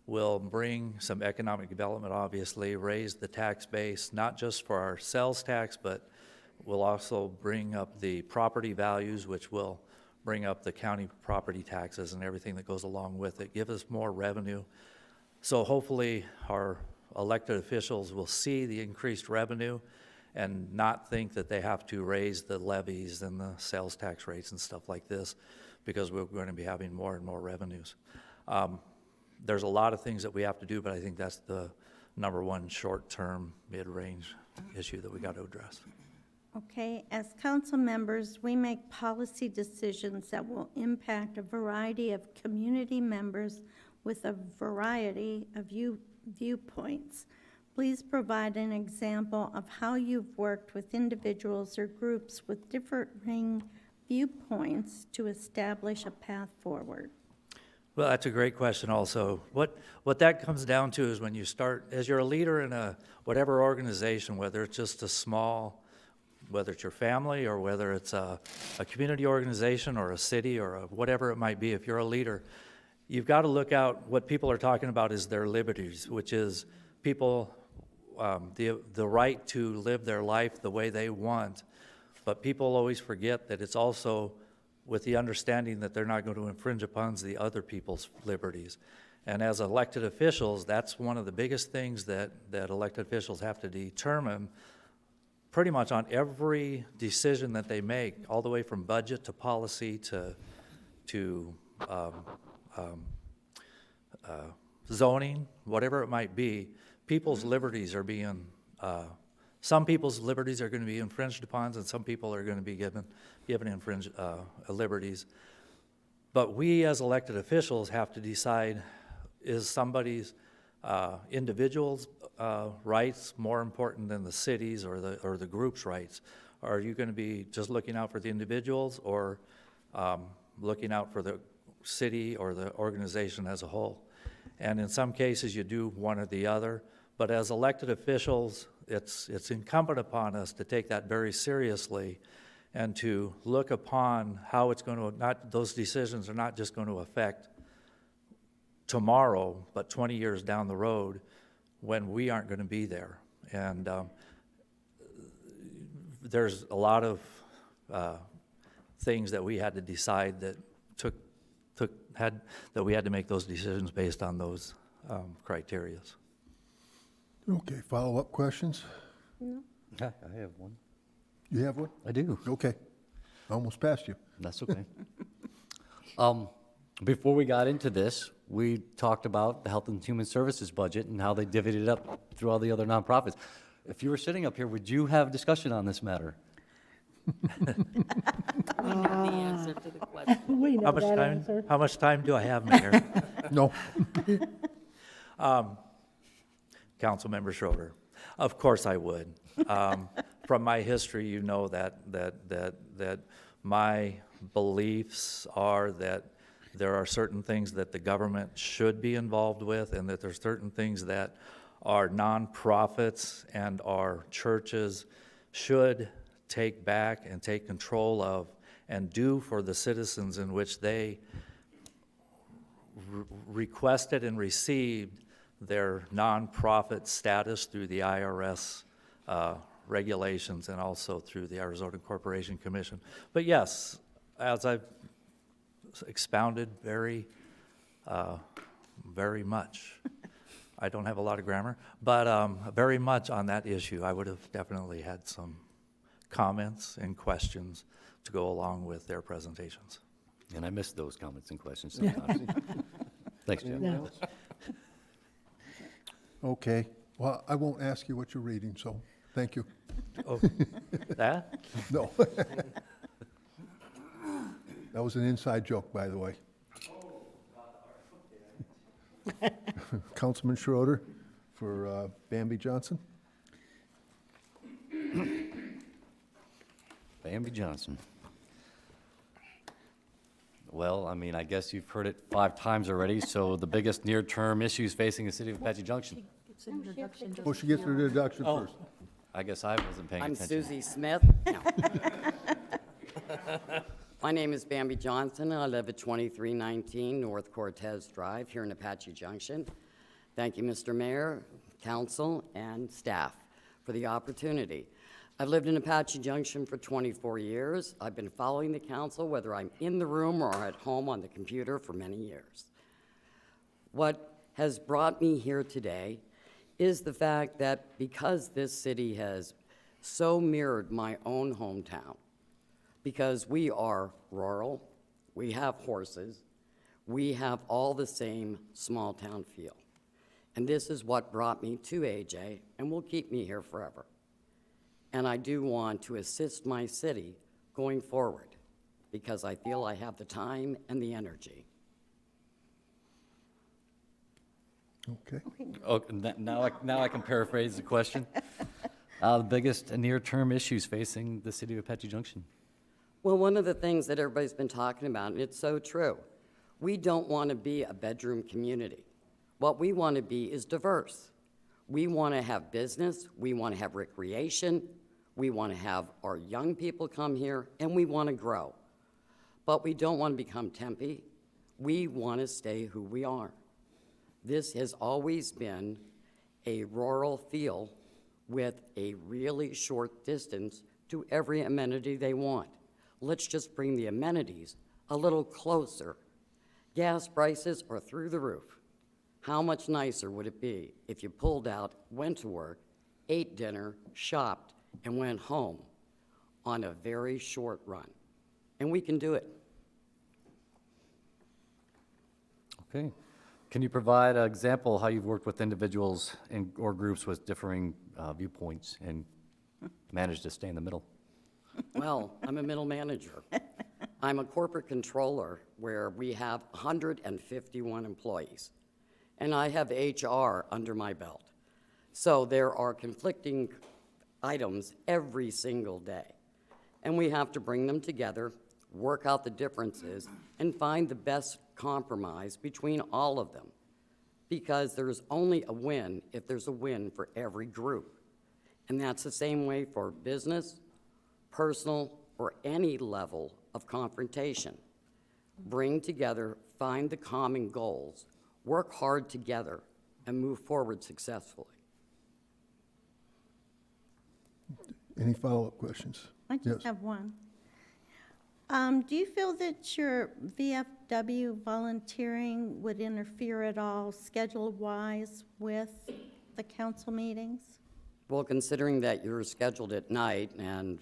we'll bring some economic development, obviously, raise the tax base, not just for our sales tax, but we'll also bring up the property values, which will bring up the county property taxes and everything that goes along with it, give us more revenue. So hopefully our elected officials will see the increased revenue and not think that they have to raise the levies and the sales tax rates and stuff like this, because we're going to be having more and more revenues. There's a lot of things that we have to do, but I think that's the number one short-term, mid-range issue that we got to address. Okay, as council members, we make policy decisions that will impact a variety of community members with a variety of viewpoints. Please provide an example of how you've worked with individuals or groups with differing viewpoints to establish a path forward. Well, that's a great question also. What that comes down to is when you start, as you're a leader in a whatever organization, whether it's just a small, whether it's your family or whether it's a community organization or a city or whatever it might be, if you're a leader, you've got to look out. What people are talking about is their liberties, which is people, the right to live their life the way they want. But people always forget that it's also with the understanding that they're not going to infringe upon the other people's liberties. And as elected officials, that's one of the biggest things that elected officials have to determine pretty much on every decision that they make, all the way from budget to policy to zoning, whatever it might be. People's liberties are being, some people's liberties are going to be infringed upon, and some people are going to be given infringed liberties. But we as elected officials have to decide, is somebody's individual's rights more important than the city's or the group's rights? Are you going to be just looking out for the individuals, or looking out for the city or the organization as a whole? And in some cases you do one or the other, but as elected officials, it's incumbent upon us to take that very seriously and to look upon how it's going to, those decisions are not just going to affect tomorrow, but 20 years down the road when we aren't going to be there. And there's a lot of things that we had to decide that that we had to make those decisions based on those criteria. Okay, follow-up questions? I have one. You have one? I do. Okay. I almost passed you. That's okay. Before we got into this, we talked about the Health and Human Services budget and how they divvied it up through all the other nonprofits. If you were sitting up here, would you have discussion on this matter? We know the answer to the question. We know that answer. How much time do I have, Mayor? No. Councilmember Schroeder, of course I would. From my history, you know that my beliefs are that there are certain things that the government should be involved with, and that there's certain things that our nonprofits and our churches should take back and take control of and do for the citizens in which they requested and received their nonprofit status through the IRS regulations and also through the Arizona Corporation Commission. But yes, as I've expounded very much, I don't have a lot of grammar, but very much on that issue, I would have definitely had some comments and questions to go along with their presentations. And I missed those comments and questions sometimes. Thanks, Jim. Yeah. Okay. Well, I won't ask you what you're reading, so thank you. Oh, that? No. That was an inside joke, by the way. Councilman Schroeder for Bambi Johnson. Bambi Johnson. Well, I mean, I guess you've heard it 5 times already, so the biggest near-term issues facing the city of Apache Junction. It's an introduction. Well, she gets her introduction first. I guess I wasn't paying I'm attention. Susie Smith. No. My name is Bambi Johnson, and I live at 2319 North Cortez Drive here in Apache Junction. Thank you, Mr. Mayor, council, and staff for the opportunity. I've lived in Apache Junction for 24 years. I've been following the council, whether I'm in the room or at home on the computer, for many years. What has brought me here today is the fact that because this city has so mirrored my own hometown, because we are rural, we have horses, we have all the same small town feel. And this is what brought me to AJ and will keep me here forever. And I do want to assist my city going forward because I feel I have the time and the energy. Okay. Oh, now I can paraphrase the question. The biggest near-term issues facing the city of Apache Junction. Well, one of the things that everybody's been talking about, and it's so true, we don't want to be a bedroom community. What we want to be is diverse. We want to have business, we want to have recreation, we want to have our young people come here, and we want to grow. But we don't want to become Tempe. We want to stay who we are. This has always been a rural feel with a really short distance to every amenity they want. Let's just bring the amenities a little closer. Gas prices are through the roof. How much nicer would it be if you pulled out, went to work, ate dinner, shopped, and went home on a very short run? And we can do it. Okay. Can you provide an example how you've worked with individuals or groups with differing viewpoints and managed to stay in the middle? Well, I'm a middle manager. I'm a corporate controller where we have 151 employees, and I have HR under my belt. So there are conflicting items every single day, and we have to bring them together, work out the differences, and find the best compromise between all of them, because there's only a win if there's a win for every group. And that's the same way for business, personal, or any level of confrontation. Bring together, find the common goals, work hard together, and move forward successfully. Any follow-up questions? I Yes. just have one. Do you feel that your VFW volunteering would interfere at all schedule-wise with the council meetings? Well, considering that you're scheduled at night and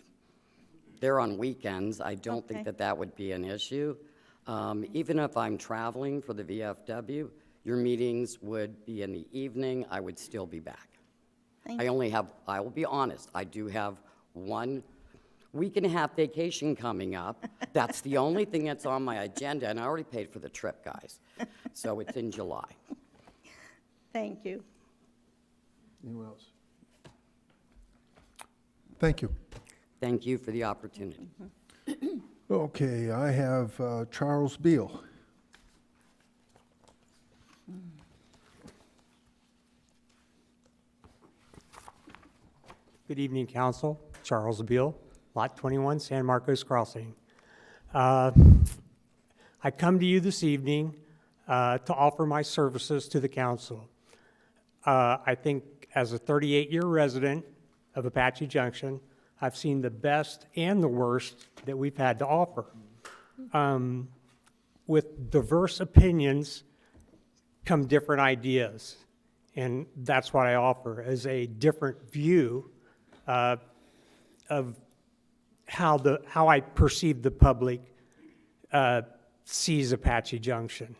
they're on weekends, I don't think Okay. that that would be an issue. Even if I'm traveling for the VFW, your meetings would be in the evening, I would still be back. Thank I only have, I will be honest, I do have 1 week and a half vacation coming up. That's the only thing that's on my agenda, and I already paid for the trip, guys. So it's in July. Thank you. Anyone else? Thank you. Thank you for the opportunity. Okay, I have Charles Beal. Good evening, Council. Charles Beal, Lot 21, San Marcos Crossing. I come to you this evening to offer my services to the Council. I think as a 38-year resident of Apache Junction, I've seen the best and the worst that we've had to offer. With diverse opinions come different ideas, and that's what I offer, as a different view of how I perceive the public sees Apache Junction.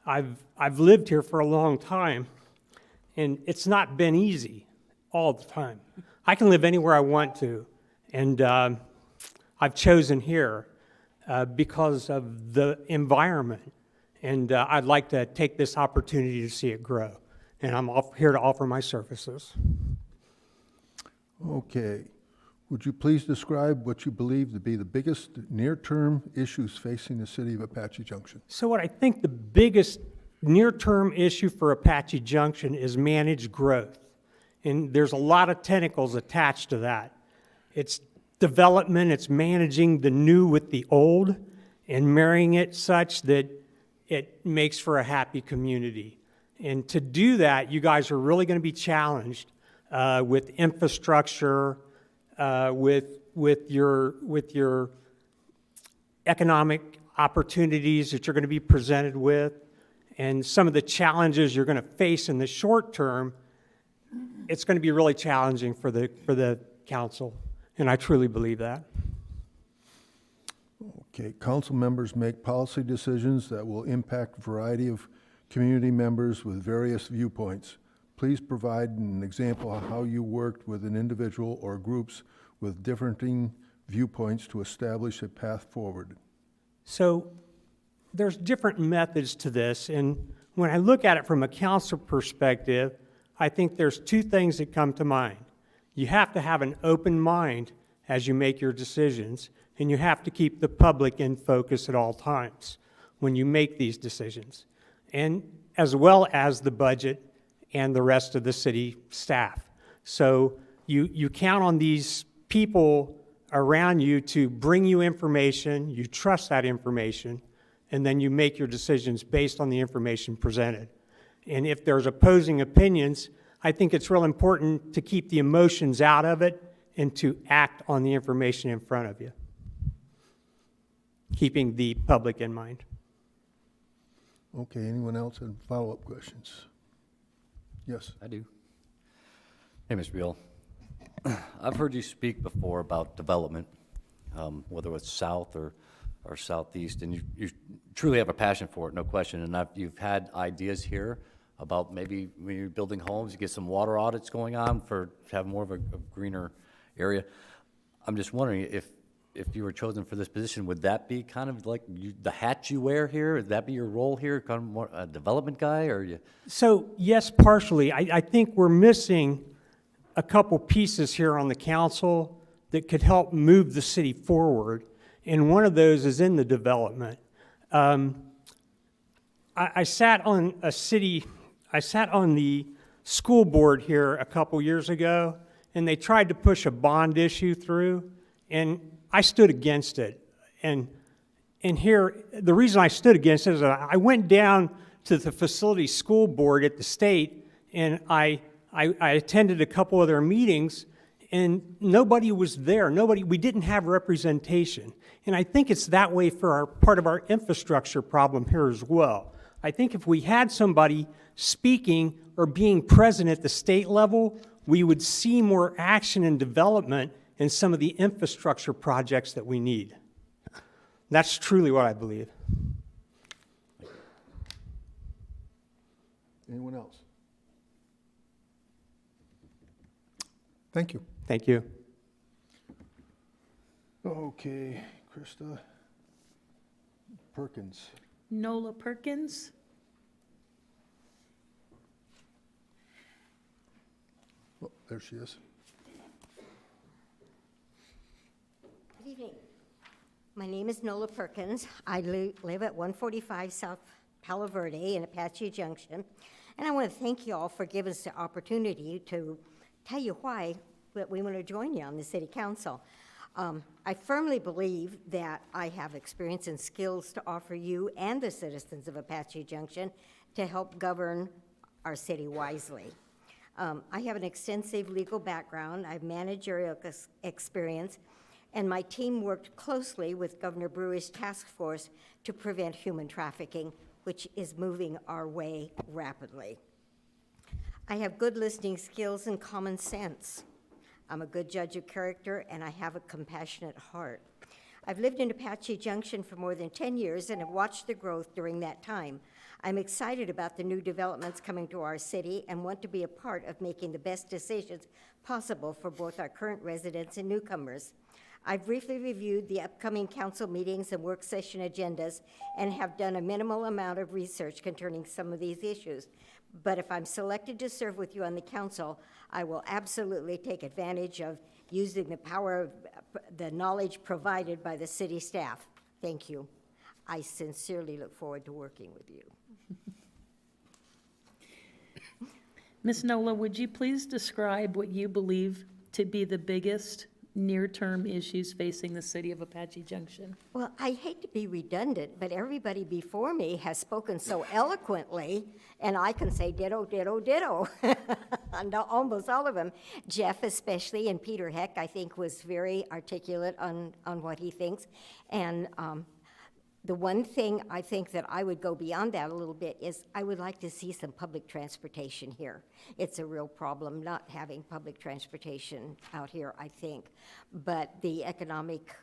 I've lived here for a long time, and it's not been easy all the time. I can live anywhere I want to, and I've chosen here because of the environment, and I'd like to take this opportunity to see it grow, and I'm here to offer my services. Okay. Would you please describe what you believe to be the biggest near-term issues facing the city of Apache Junction? So what I think the biggest near-term issue for Apache Junction is managed growth. And there's a lot of tentacles attached to that. It's development, it's managing the new with the old and marrying it such that it makes for a happy community. And to do that, you guys are really going to be challenged with infrastructure, with your economic opportunities that you're going to be presented with, and some of the challenges you're going to face in the short term. It's going to be really challenging for the council, and I truly believe that. Okay, council members make policy decisions that will impact a variety of community members with various viewpoints. Please provide an example of how you worked with an individual or groups with differing viewpoints to establish a path forward. So there's different methods to this, and when I look at it from a council perspective, I think there's two things that come to mind. You have to have an open mind as you make your decisions, and you have to keep the public in focus at all times when you make these decisions, and as well as the budget and the rest of the city staff. So you count on these people around you to bring you information, you trust that information, and then you make your decisions based on the information presented. And if there's opposing opinions, I think it's real important to keep the emotions out of it and to act on the information in front of you, keeping the public in mind. Okay, anyone else have follow-up questions? Yes. I do. Hey, Mr. Beal. I've heard you speak before about development, whether it's south or southeast, and you truly have a passion for it, no question. And you've had ideas here about maybe when you're building homes, you get some water audits going on to have more of a greener area. I'm just wondering if you were chosen for this position, would that be kind of like the hat you wear here? Would that be your role here, kind of more a development guy, or you? So yes, partially. I think we're missing a couple pieces here on the council that could help move the city forward, and one of those is in the development. I sat on the school board here a couple years ago, and they tried to push a bond issue through, and I stood against it. And here, the reason I stood against it is that I went down to the facility school board at the state, and I attended a couple of their meetings, and nobody was there. We didn't have representation. And I think it's that way for part of our infrastructure problem here as well. I think if we had somebody speaking or being present at the state level, we would see more action and development in some of the infrastructure projects that we need. That's truly what I believe. Anyone else? Thank you. Thank you. Okay, Krista Perkins. Nola Perkins? Oh, there she is. Good evening. My name is Nola Perkins. I live at 145 South Palo Verde in Apache Junction. And I want to thank you all for giving us the opportunity to tell you why that we want to join you on the City Council. I firmly believe that I have experience and skills to offer you and the citizens of Apache Junction to help govern our city wisely. I have an extensive legal background. I have managerial experience, and my team worked closely with Governor Brewer's task force to prevent human trafficking, which is moving our way rapidly. I have good listening skills and common sense. I'm a good judge of character, and I have a compassionate heart. I've lived in Apache Junction for more than 10 years and have watched the growth during that time. I'm excited about the new developments coming to our city and want to be a part of making the best decisions possible for both our current residents and newcomers. I've briefly reviewed the upcoming council meetings and work session agendas and have done a minimal amount of research concerning some of these issues. But if I'm selected to serve with you on the council, I will absolutely take advantage of using the power of the knowledge provided by the city staff. Thank you. I sincerely look forward to working with you. Ms. Nola, would you please describe what you believe to be the biggest near-term issues facing the city of Apache Junction? Well, I hate to be redundant, but everybody before me has spoken so eloquently, and I can say ditto, ditto, ditto, on almost all of them. Jeff especially, and Peter Heck, I think, was very articulate on what he thinks. And the one thing I think that I would go beyond that a little bit is I would like to see some public transportation here. It's a real problem not having public transportation out here, I think. But the economic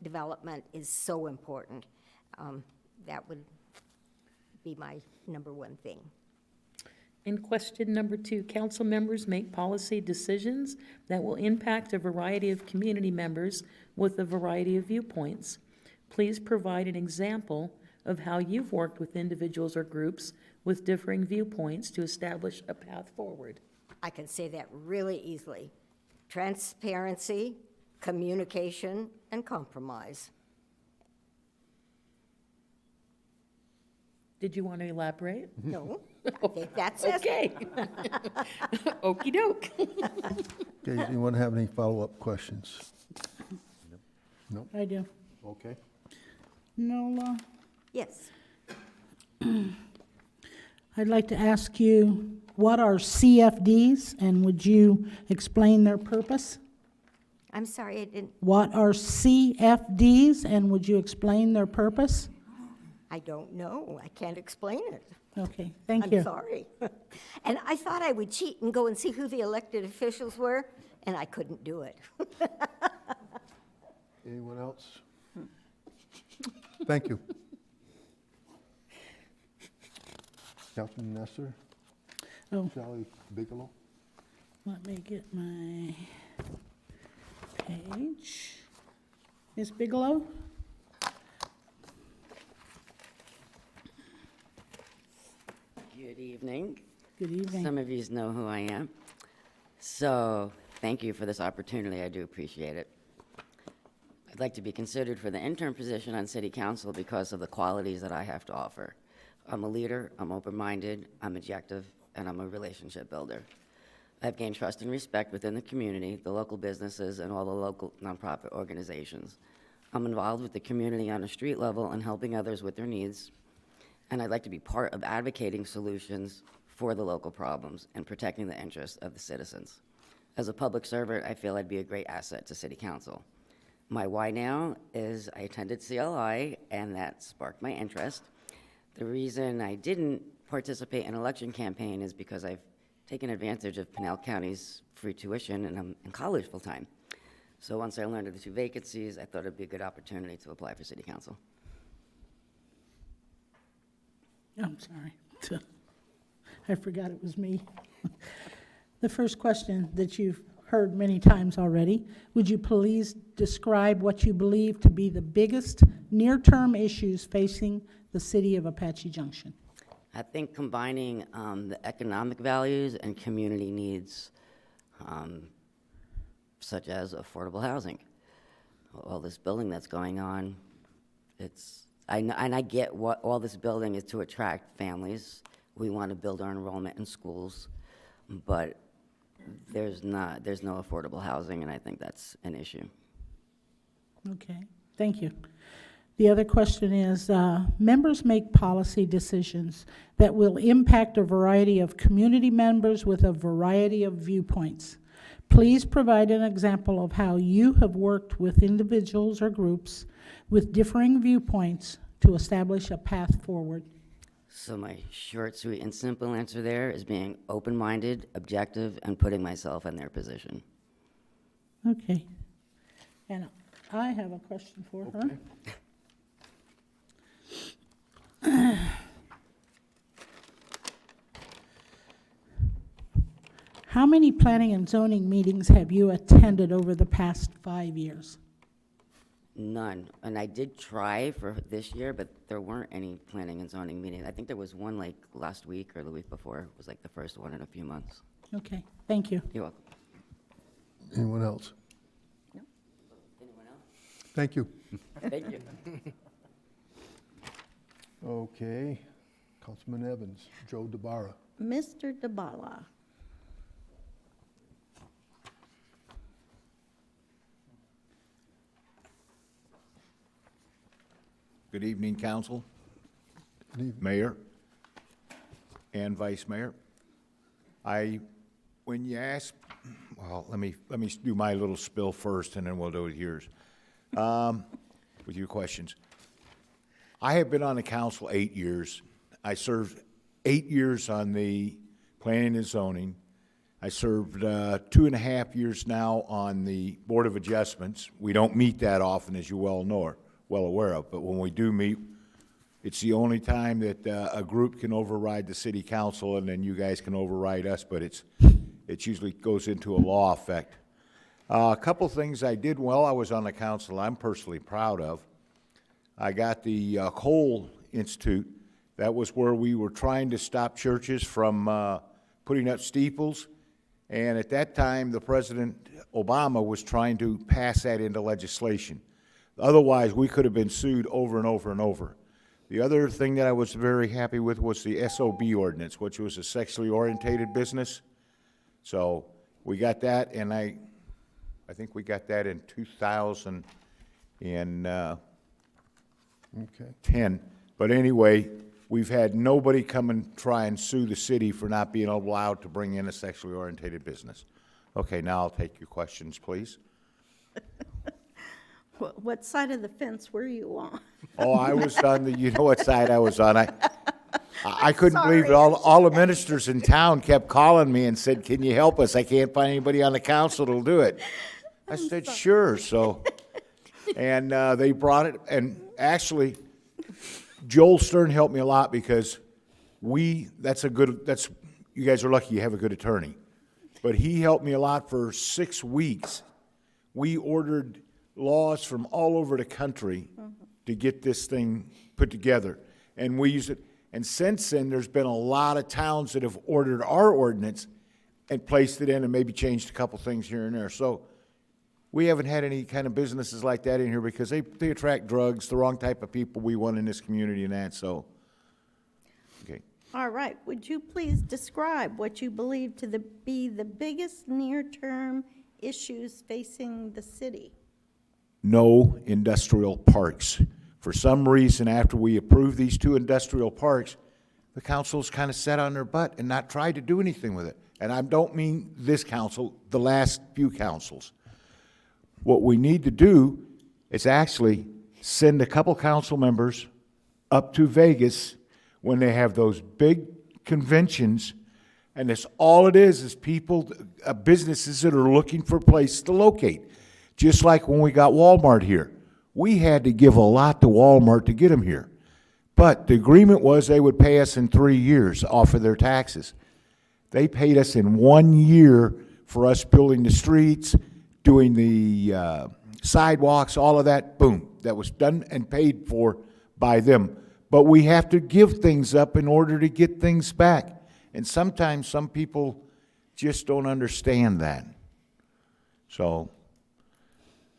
development is so important. That would be my number one thing. And question number 2, council members make policy decisions that will impact a variety of community members with a variety of viewpoints. Please provide an example of how you've worked with individuals or groups with differing viewpoints to establish a path forward. I can say that really easily. Transparency, communication, and compromise. Did you want to elaborate? No, I think that's it. Okay. Okey doke. Okay, anyone have any follow-up questions? No? I do. Okay. Nola, Yes. I'd like to ask you, what are CFDs, and would you explain their purpose? I'm sorry, I didn't, What are CFDs, and would you explain their purpose? I don't know. I can't explain it. Okay, thank you. I'm sorry. And I thought I would cheat and go and see who the elected officials were, and I couldn't do it. Anyone else? Thank you. Councilman Nestor? Oh, Sally Bigelow? let me get my page. Ms. Bigelow? Good evening. Good evening. Some of you know who I am. So, thank you for this opportunity. I do appreciate it. I'd like to be considered for the interim position on city council because of the qualities that I have to offer. I'm a leader, I'm open-minded, I'm objective, and I'm a relationship builder. I've gained trust and respect within the community, the local businesses, and all the local nonprofit organizations. I'm involved with the community on a street level and helping others with their needs, and I'd like to be part of advocating solutions for the local problems and protecting the interests of the citizens. As a public servant, I feel I'd be a great asset to city council. My why now is I attended CLI, and that sparked my interest. The reason I didn't participate in an election campaign is because I've taken advantage of Pinal County's free tuition, and I'm in college full-time. So once I learned of the 2 vacancies, I thought it'd be a good opportunity to apply for city council. I'm sorry. I forgot it was me. The first question that you've heard many times already, would you please describe what you believe to be the biggest near-term issues facing the city of Apache Junction? I think combining the economic values and community needs, such as affordable housing. All this building that's going on, and I get what all this building is to attract families. We want to build our enrollment in schools, but there's no affordable housing, and I think that's an issue. Okay, thank you. The other question is, members make policy decisions that will impact a variety of community members with a variety of viewpoints. Please provide an example of how you have worked with individuals or groups with differing viewpoints to establish a path forward. So my short, sweet, and simple answer there is being open-minded, objective, and putting myself in their position. Okay. And I have a question for her. How many planning and zoning meetings have you attended over the past 5 years? None. And I did try for this year, but there weren't any planning and zoning meetings. I think there was one like last week or the week before. It was like the first one in a few months. Okay, thank you. You're welcome. Anyone else? Anyone else? Thank you. Thank you. Okay, Councilman Evans, Joe DeBarra. Mr. DeBala. Good evening, council, Good evening. mayor, and vice mayor. When you ask, well, let me do my little spill first, and then we'll do yours, with your questions. I have been on the council 8 years. I served 8 years on the planning and zoning. I served 2.5 years now on the Board of Adjustments. We don't meet that often, as you well aware of, but when we do meet, it's the only time that a group can override the city council, and then you guys can override us, but it usually goes into a law effect. A couple things I did while I was on the council I'm personally proud of. I got the Cole Institute. That was where we were trying to stop churches from putting up steeples, and at that time, the President Obama was trying to pass that into legislation. Otherwise, we could have been sued over and over and over. The other thing that I was very happy with was the SOB ordinance, which was a sexually orientated business. So we got that, and I think we got that in 2010. But anyway, we've had nobody come and try and sue the city for not being allowed to bring in a sexually orientated business. Okay, now I'll take your questions, please. What side of the fence were you on? Oh, I was on the, you know what side I was on. I couldn't believe it. All the ministers in town kept calling me and said, can you help us? I can't find anybody on the council that'll do it. I said, sure, so. And they brought it, and actually, Joel Stern helped me a lot because you guys are lucky you have a good attorney. But he helped me a lot for 6 weeks. We ordered laws from all over the country to get this thing put together. And we use it. And since then, there's been a lot of towns that have ordered our ordinance and placed it in and maybe changed a couple things here and there. So we haven't had any kind of businesses like that in here because they attract drugs, the wrong type of people we want in this community and that, so, okay. All right, would you please describe what you believe to be the biggest near-term issues facing the city? No industrial parks. For some reason, after we approved these 2 industrial parks, the council's kind of sat on their butt and not tried to do anything with it. And I don't mean this council, the last few councils. What we need to do is actually send a couple council members up to Vegas when they have those big conventions, and that's all it is people, businesses that are looking for a place to locate. Just like when we got Walmart here. We had to give a lot to Walmart to get them here. But the agreement was they would pay us in 3 years off of their taxes. They paid us in 1 year for us building the streets, doing the sidewalks, all of that, boom. That was done and paid for by them. But we have to give things up in order to get things back. And sometimes some people just don't understand that. So.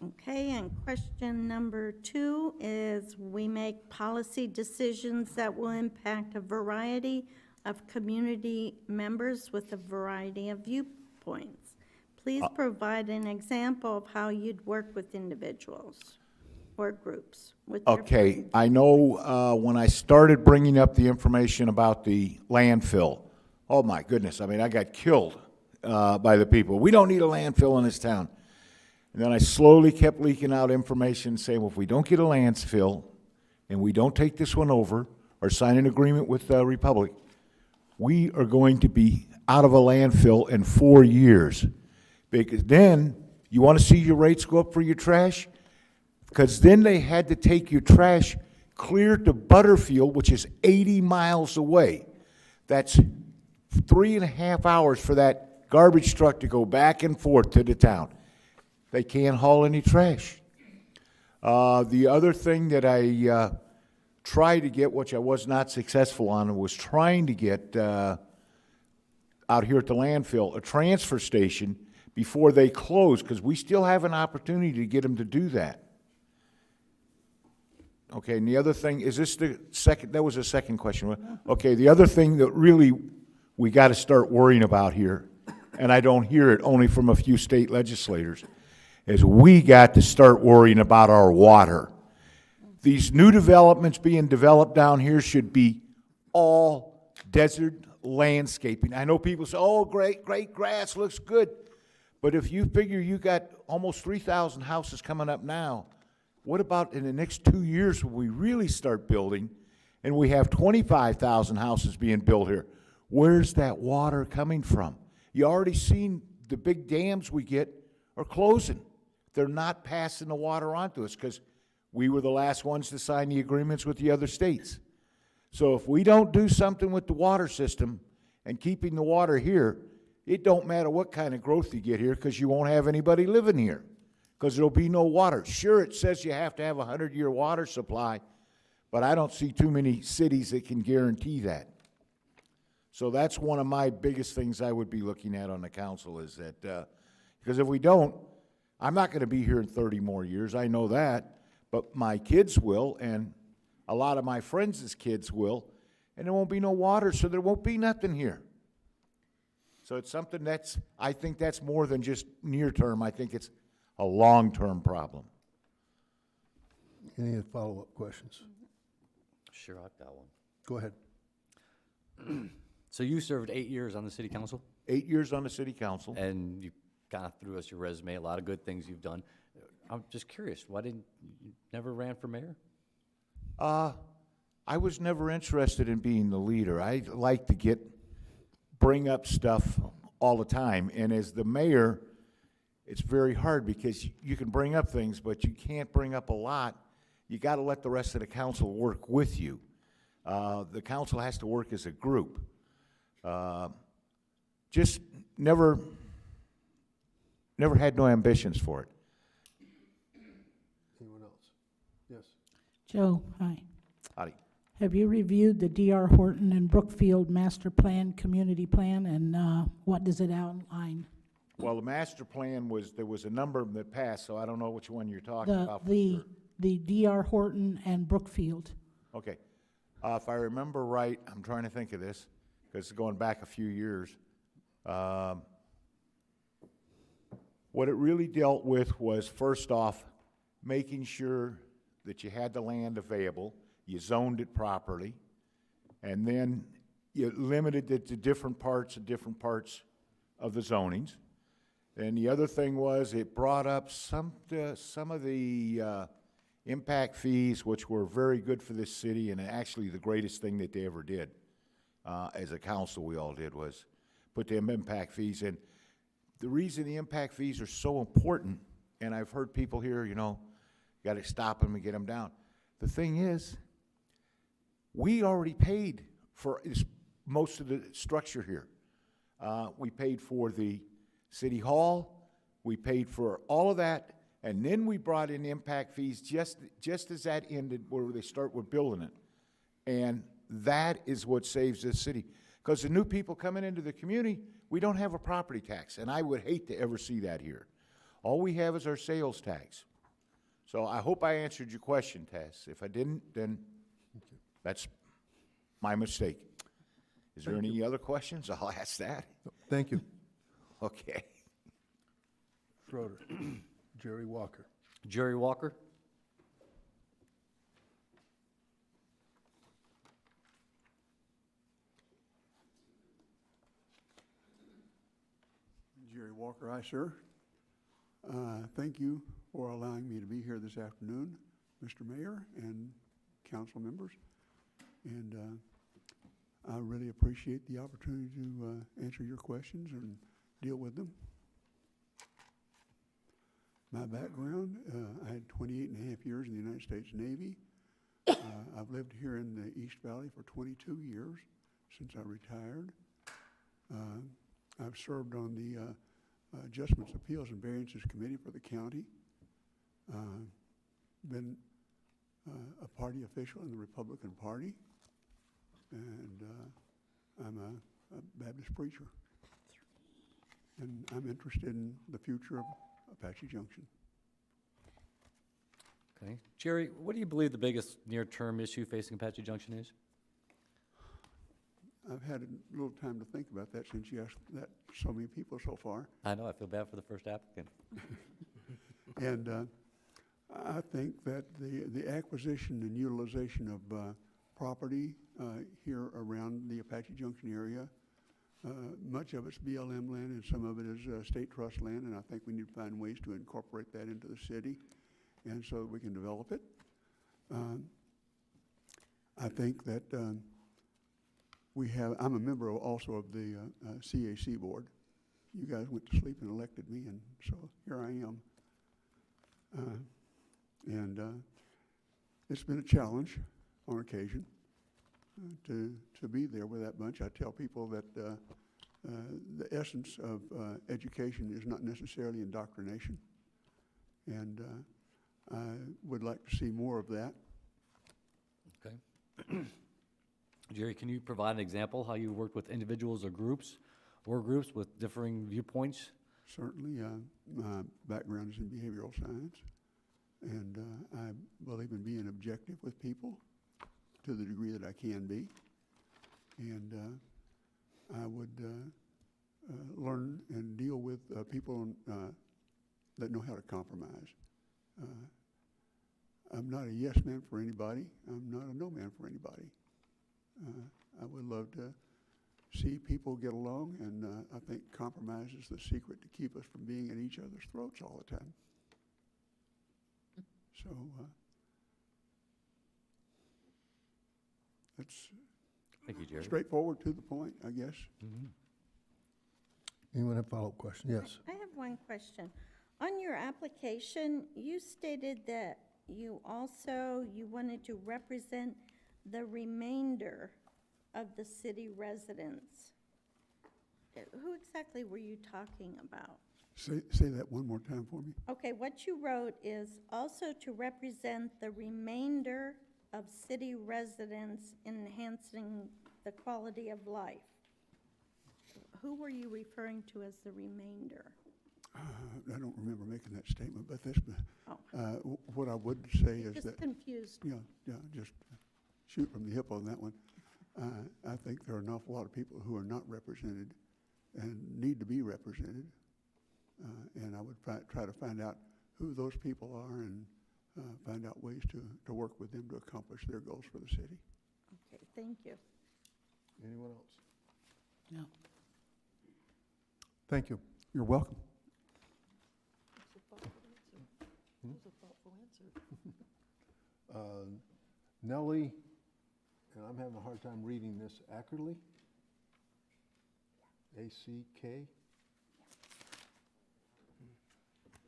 Okay, and question number 2 is, we make policy decisions that will impact a variety of community members with a variety of viewpoints. Please provide an example of how you'd work with individuals or groups with their Okay, I know when I started bringing up the information about the landfill, oh my goodness, I mean, I got killed by the people. We don't need a landfill in this town. And then I slowly kept leaking out information saying, well, if we don't get a landfill and we don't take this one over or sign an agreement with the Republic, we are going to be out of a landfill in 4 years. Because then, you want to see your rates go up for your trash? Because then they had to take your trash clear to Butterfield, which is 80 miles away. That's 3.5 hours for that garbage truck to go back and forth to the town. They can't haul any trash. The other thing that I tried to get, which I was not successful on, was trying to get out here at the landfill, a transfer station before they close, because we still have an opportunity to get them to do that. Okay, and the other thing, is this the second, that was the second question, right? Okay, the other thing that really we got to start worrying about here, and I don't hear it only from a few state legislators, is we got to start worrying about our water. These new developments being developed down here should be all desert landscaping. I know people say, oh, great grass, looks good. But if you figure you got almost 3,000 houses coming up now, what about in the next 2 years when we really start building and we have 25,000 houses being built here? Where's that water coming from? You already seen the big dams we get are closing. They're not passing the water on to us because we were the last ones to sign the agreements with the other states. So if we don't do something with the water system and keeping the water here, it don't matter what kind of growth you get here because you won't have anybody living here because there'll be no water. Sure, it says you have to have a 100-year water supply, but I don't see too many cities that can guarantee that. So that's one of my biggest things I would be looking at on the council is that, because if we don't, I'm not going to be here in 30 more years, I know that, but my kids will, and a lot of my friends' kids will, and there won't be no water, so there won't be nothing here. So it's something that's, I think that's more than just near term, I think it's a long-term problem. Any follow-up questions? Sure, I've got one. Go ahead. So you served 8 years on the city council? 8 years on the city council. And you kind of threw us your resume, a lot of good things you've done. I'm just curious, why didn't you never ran for mayor? I was never interested in being the leader. I like to bring up stuff all the time, and as the mayor, it's very hard because you can bring up things, but you can't bring up a lot. You got to let the rest of the council work with you. The council has to work as a group. Just never had no ambitions for it. Anyone else? Yes. Joe, hi. Howdy. Have you reviewed the D.R. Horton and Brookfield Master Plan, Community Plan, and what does it outline? Well, the master plan there was a number of them that passed, so I don't know which one you're talking about. The D.R. Horton and Brookfield. Okay. If I remember right, I'm trying to think of this, because it's going back a few years. What it really dealt with was, first off, making sure that you had the land available, you zoned it properly, and then you limited it to different parts of the zonings. And the other thing was it brought up some of the impact fees, which were very good for this city, and actually the greatest thing that they ever did. As a council, we all did was put them impact fees in. The reason the impact fees are so important, and I've heard people here, got to stop them and get them down. The thing is, we already paid for most of the structure here. We paid for the city hall, we paid for all of that, and then we brought in impact fees just as that ended, where they start with building it. And that is what saves this city. Because the new people coming into the community, we don't have a property tax, and I would hate to ever see that here. All we have is our sales tax. So I hope I answered your question, Tess. If I didn't, then that's my mistake. Is there any other questions? I'll ask that. Thank you. Okay. Schroeder. Jerry Walker. Jerry Walker? Jerry Walker, aye, sir. Thank you for allowing me to be here this afternoon, Mr. Mayor and council members. And I really appreciate the opportunity to answer your questions and deal with them. My background, I had 28 and a half years in the United States Navy. I've lived here in the East Valley for 22 years since I retired. I've served on the Adjustments, Appeals, and Variances Committee for the county. been a party official in the Republican Party, and I'm a Baptist preacher. And I'm interested in the future of Apache Junction. Okay. Jerry, what do you believe the biggest near-term issue facing Apache Junction is? I've had a little time to think about that since you asked that so many people so far. I know, I feel bad for the first applicant. And I think that the acquisition and utilization of property here around the Apache Junction area, much of it's BLM land and some of it is state trust land, and I think we need to find ways to incorporate that into the city and so that we can develop it. I think that I'm a member also of the CAC board. You guys went to sleep and elected me, and so here I am. It's been a challenge on occasion to be there with that bunch. I tell people that the essence of education is not necessarily indoctrination, and I would like to see more of that. Okay. Jerry, can you provide an example how you worked with individuals or groups with differing viewpoints? Certainly, my background is in behavioral science, and I believe in being objective with people to the degree that I can be. And I would learn and deal with people that know how to compromise. I'm not a yes man for anybody. I'm not a no man for anybody. I would love to see people get along, and I think compromise is the secret to keep us from being at each other's throats all the time. So that's Thank you, Jerry. straightforward to the point, I guess. Mm-hmm. Anyone have a follow-up question? Yes. I have one question. On your application, you stated that you wanted to represent the remainder of the city residents. Who exactly were you talking about? Say that one more time for me. Okay, what you wrote is also to represent the remainder of city residents enhancing the quality of life. Who were you referring to as the remainder? I don't remember making that statement, but this, what I would say is that... Just confused. Yeah, just shoot from the hip on that one. I think there are an awful lot of people who are not represented and need to be represented. And I would try to find out who those people are and find out ways to work with them to accomplish their goals for the city. Okay, thank you. Anyone else? No. Thank you. You're welcome. Nellie, and I'm having a hard time reading this accurately. A-C-K?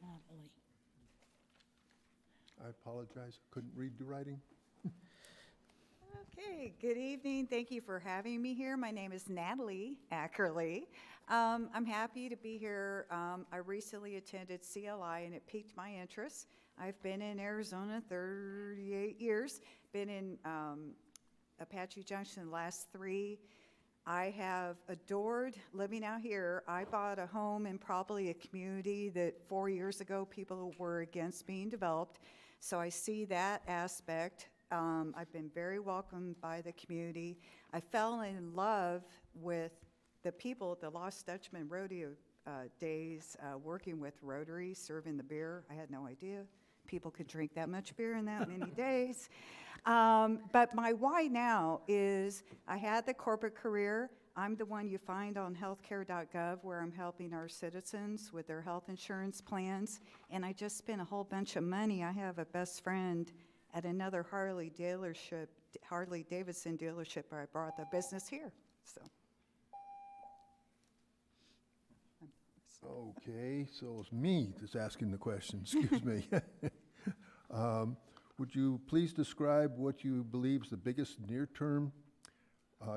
Natalie. I apologize, couldn't read your writing. Okay, good evening. Thank you for having me here. My name is Natalie Ackerley. I'm happy to be here. I recently attended CLI and it piqued my interest. I've been in Arizona 38 years, been in Apache Junction the last 3. I have adored living out here. I bought a home in probably a community that 4 years ago people were against being developed. So I see that aspect. I've been very welcomed by the community. I fell in love with the people at the Lost Dutchman Rodeo days, working with Rotary, serving the beer. I had no idea people could drink that much beer in that many days. But my why now is I had the corporate career. I'm the one you find on healthcare.gov where I'm helping our citizens with their health insurance plans. And I just spent a whole bunch of money. I have a best friend at another Harley Davidson dealership where I brought the business here, so. Okay, so it's me that's asking the question, excuse me. Would you please describe what you believe is the biggest near-term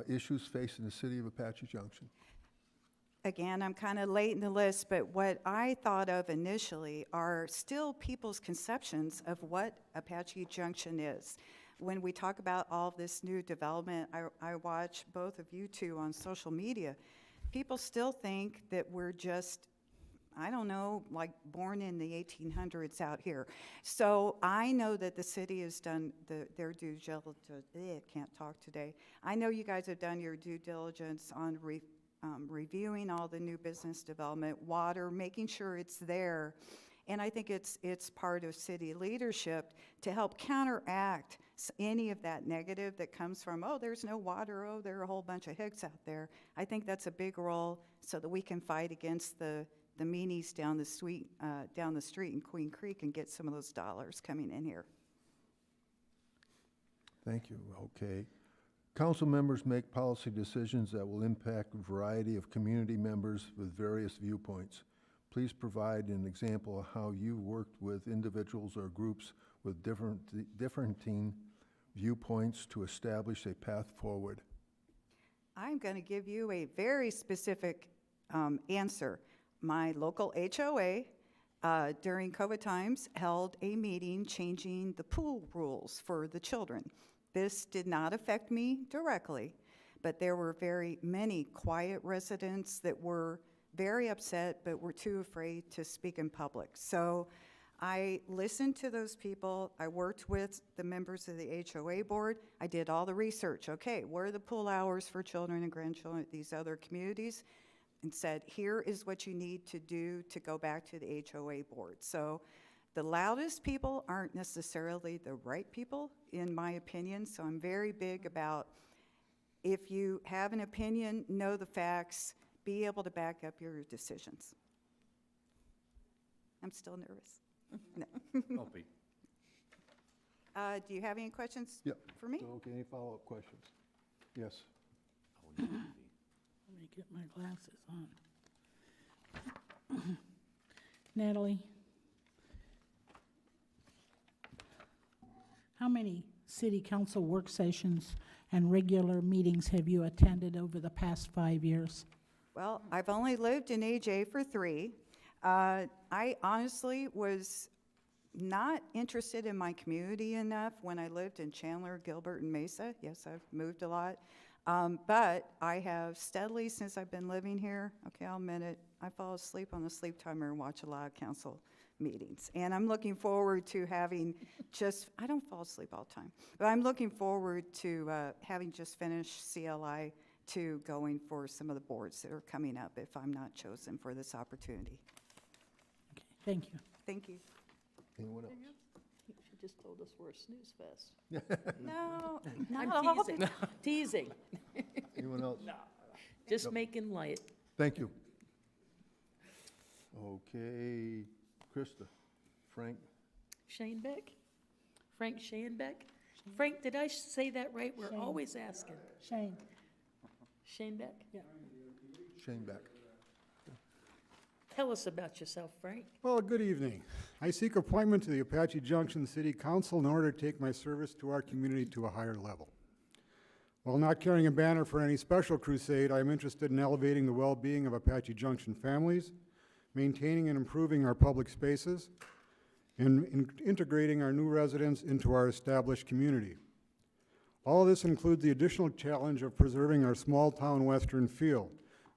issues facing the city of Apache Junction? again, I'm kind of late in the list, but what I thought of initially are still people's conceptions of what Apache Junction is. When we talk about all this new development, I watch both of you two on social media. People still think that we're just, I don't know, like born in the 1800s out here. So I know that the city has done their due diligence. Can't talk today. I know you guys have done your due diligence on reviewing all the new business development, water, making sure it's there. And I think it's part of city leadership to help counteract any of that negative that comes from, oh, there's no water, oh, there are a whole bunch of hicks out there. I think that's a big role so that we can fight against the meanies down the street in Queen Creek and get some of those dollars coming in here. Thank you. Okay. Council members make policy decisions that will impact a variety of community members with various viewpoints. Please provide an example of how you worked with individuals or groups with differing viewpoints to establish a path forward. I'm going to give you a very specific answer. My local HOA during COVID times held a meeting changing the pool rules for the children. This did not affect me directly, but there were very many quiet residents that were very upset but were too afraid to speak in public. So I listened to those people. I worked with the members of the HOA board. I did all the research. Okay, what are the pool hours for children and grandchildren at these other communities? And said, here is what you need to do to go back to the HOA board. So the loudest people aren't necessarily the right people, in my opinion. So I'm very big about, if you have an opinion, know the facts, be able to back up your decisions. I'm still nervous. No. Don't be. Do you have any questions for me? So, okay, any follow-up questions? Yes. Let me get my glasses on. Natalie, how many city council work sessions and regular meetings have you attended over the past 5 years? Well, I've only lived in AJ for 3. I honestly was not interested in my community enough when I lived in Chandler, Gilbert, and Mesa. Yes, I've moved a lot. But I have steadily, since I've been living here, okay, I'll admit it, I fall asleep on the sleep timer and watch a lot of council meetings. And I'm looking forward to having I don't fall asleep all the time, but I'm looking forward to having just finished CLI to going for some of the boards that are coming up if I'm not chosen for this opportunity. Okay, thank you. Thank you. Anyone else? She just told us we're a snooze fest. No, I'm not all. teasing. Teasing. Anyone else? Just making light. Thank you. Okay, Krista, Frank. Shanebeck? Frank Shanebeck? Frank, did I say that right? We're always asking. Shane. Shanebeck? Yeah. Shane Beck. Tell us about yourself, Frank. Well, good evening. I seek appointment to the Apache Junction City Council in order to take my service to our community to a higher level. While not carrying a banner for any special crusade, I am interested in elevating the well-being of Apache Junction families, maintaining and improving our public spaces, and integrating our new residents into our established community. All this includes the additional challenge of preserving our small-town western feel.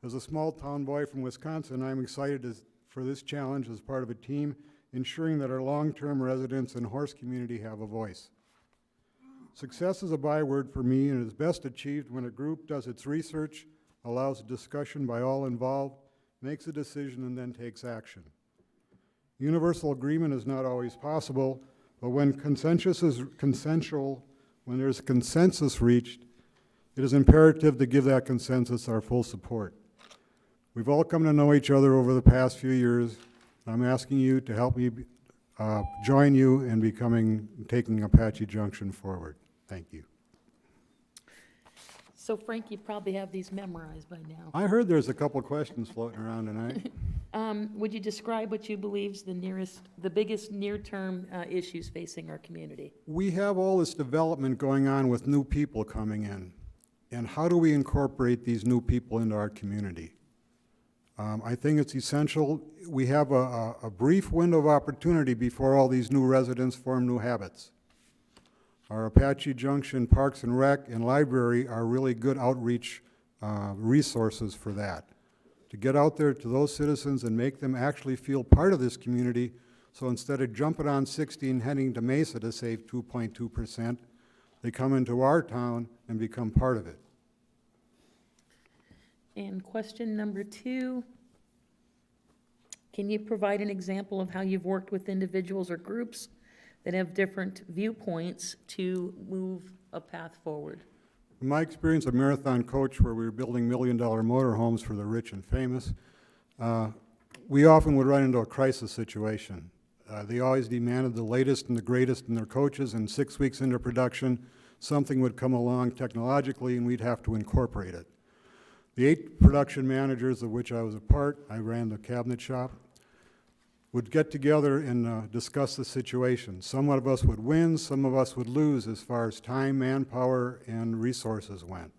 As a small-town boy from Wisconsin, I'm excited for this challenge as part of a team ensuring that our long-term residents and horse community have a voice. Success is a byword for me and is best achieved when a group does its research, allows discussion by all involved, makes a decision, and then takes action. Universal agreement is not always possible, but when consensus is consensual, when there's consensus reached, it is imperative to give that consensus our full support. We've all come to know each other over the past few years. I'm asking you to help me join you in taking Apache Junction forward. Thank you. So Frank, you probably have these memorized by now. I heard there's a couple questions floating around tonight. Would you describe what you believe is the biggest near-term issues facing our community? We have all this development going on with new people coming in. And how do we incorporate these new people into our community? I think it's essential. We have a brief window of opportunity before all these new residents form new habits. Our Apache Junction Parks and Rec and Library are really good outreach resources for that. To get out there to those citizens and make them actually feel part of this community, so instead of jumping on 60 and heading to Mesa to save 2.2%, they come into our town and become part of it. And question number 2, can you provide an example of how you've worked with individuals or groups that have different viewpoints to move a path forward? In my experience, a marathon coach where we were building million-dollar motorhomes for the rich and famous, we often would run into a crisis situation. They always demanded the latest and the greatest in their coaches, and 6 weeks into production, something would come along technologically and we'd have to incorporate it. The 8 production managers of which I was a part, I ran the cabinet shop, would get together and discuss the situation. Some of us would win, some of us would lose as far as time, manpower, and resources went.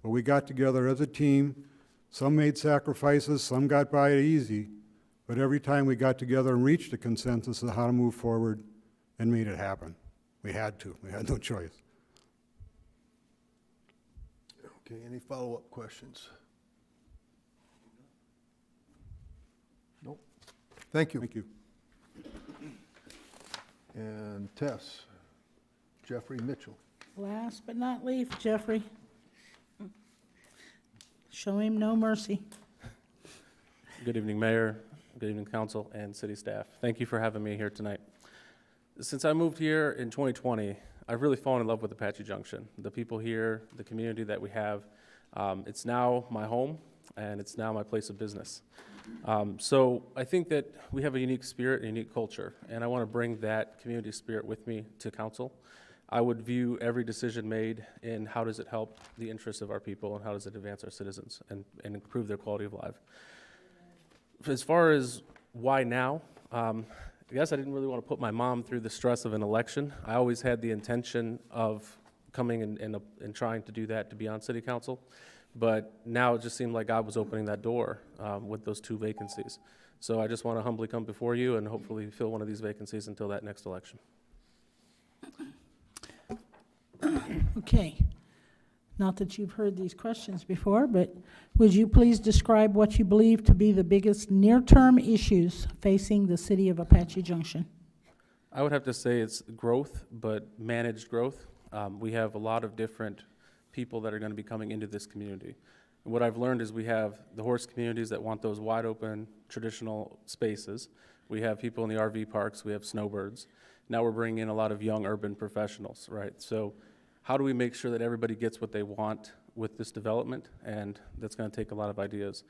But we got together as a team. Some made sacrifices, some got by it easy, but every time we got together and reached a consensus of how to move forward and made it happen. We had to, we had no choice. Okay, any follow-up questions? Nope. Thank you. Thank you. And Tess, Jeffrey Mitchell. Last but not least, Jeffrey. Show him no mercy. Good evening, Mayor, good evening, Council, and City staff. Thank you for having me here tonight. Since I moved here in 2020, I've really fallen in love with Apache Junction. The people here, the community that we have, it's now my home, and it's now my place of business. So I think that we have a unique spirit, a unique culture, and I want to bring that community spirit with me to council. I would view every decision made in how does it help the interests of our people and how does it advance our citizens and improve their quality of life. As far as why now, I guess I didn't really want to put my mom through the stress of an election. I always had the intention of coming and trying to do that to be on city council, but now it just seemed like God was opening that door with those 2 vacancies. So I just want to humbly come before you and hopefully fill one of these vacancies until that next election. Okay. Not that you've heard these questions before, but would you please describe what you believe to be the biggest near-term issues facing the city of Apache Junction? I would have to say it's growth, but managed growth. We have a lot of different people that are going to be coming into this community. And what I've learned is we have the horse communities that want those wide open traditional spaces. We have people in the RV parks, we have snowbirds. Now we're bringing in a lot of young urban professionals, right? So how do we make sure that everybody gets what they want with this development? And that's going to take a lot of ideas.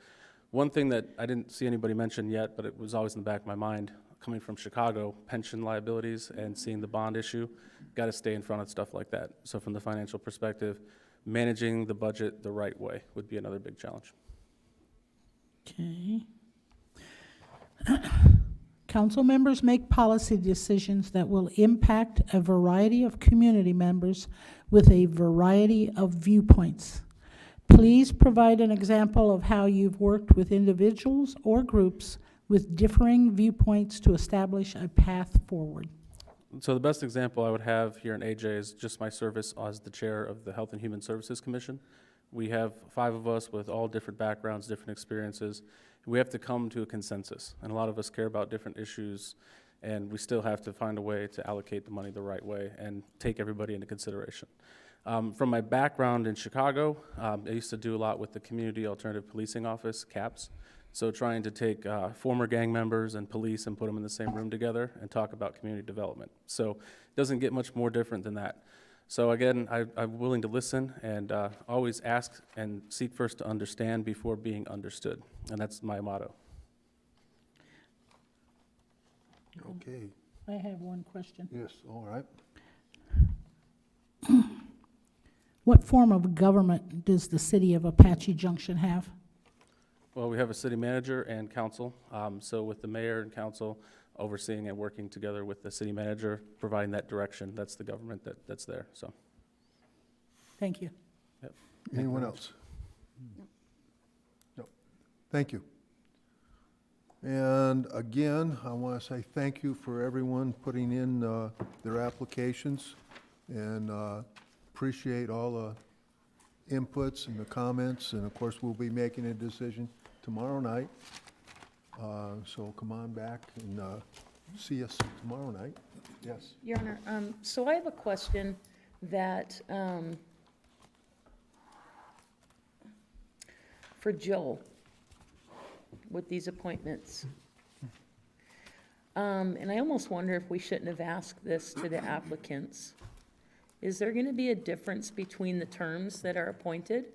One thing that I didn't see anybody mention yet, but it was always in the back of my mind, coming from Chicago, pension liabilities and seeing the bond issue, got to stay in front of stuff like that. So from the financial perspective, managing the budget the right way would be another big challenge. Okay. Council members make policy decisions that will impact a variety of community members with a variety of viewpoints. Please provide an example of how you've worked with individuals or groups with differing viewpoints to establish a path forward. So the best example I would have here in AJ is just my service as the chair of the Health and Human Services Commission. We have 5 of us with all different backgrounds, different experiences. We have to come to a consensus, and a lot of us care about different issues, and we still have to find a way to allocate the money the right way and take everybody into consideration. From my background in Chicago, I used to do a lot with the Community Alternative Policing Office, CAPS. So trying to take former gang members and police and put them in the same room together and talk about community development. So it doesn't get much more different than that. So again, I'm willing to listen and always ask and seek first to understand before being understood. And that's my motto. Okay. I have one question. Yes, all right. What form of government does the city of Apache Junction have? Well, we have a city manager and council. So with the mayor and council overseeing and working together with the city manager, providing that direction, that's the government that's there, so. Thank you. Yep. Anyone else? No. Thank you. And again, I want to say thank you for everyone putting in their applications, and appreciate all the inputs and the comments, and of course, we'll be making a decision tomorrow night. So come on back and see us tomorrow night. Yes. Your Honor, so I have a question that, for Joel, with these appointments. And I almost wonder if we shouldn't have asked this to the applicants. Is there going to be a difference between the terms that are appointed?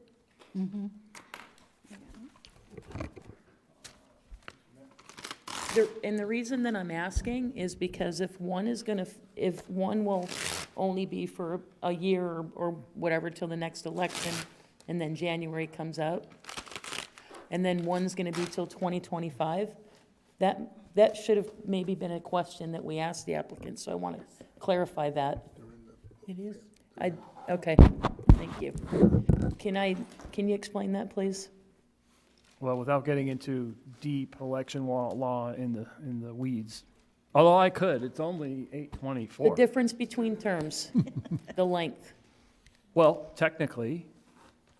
And the reason that I'm asking is because if one is going to, if one will only be for a year or whatever till the next election, and then January comes out, and then one's going to be till 2025, that should have maybe been a question that we asked the applicants, so I want to clarify that. It is. Okay, thank you. Can you explain that, please? Well, without getting into deep election law in the weeds, although I could, it's only The 824. difference between terms, the length. Well, technically,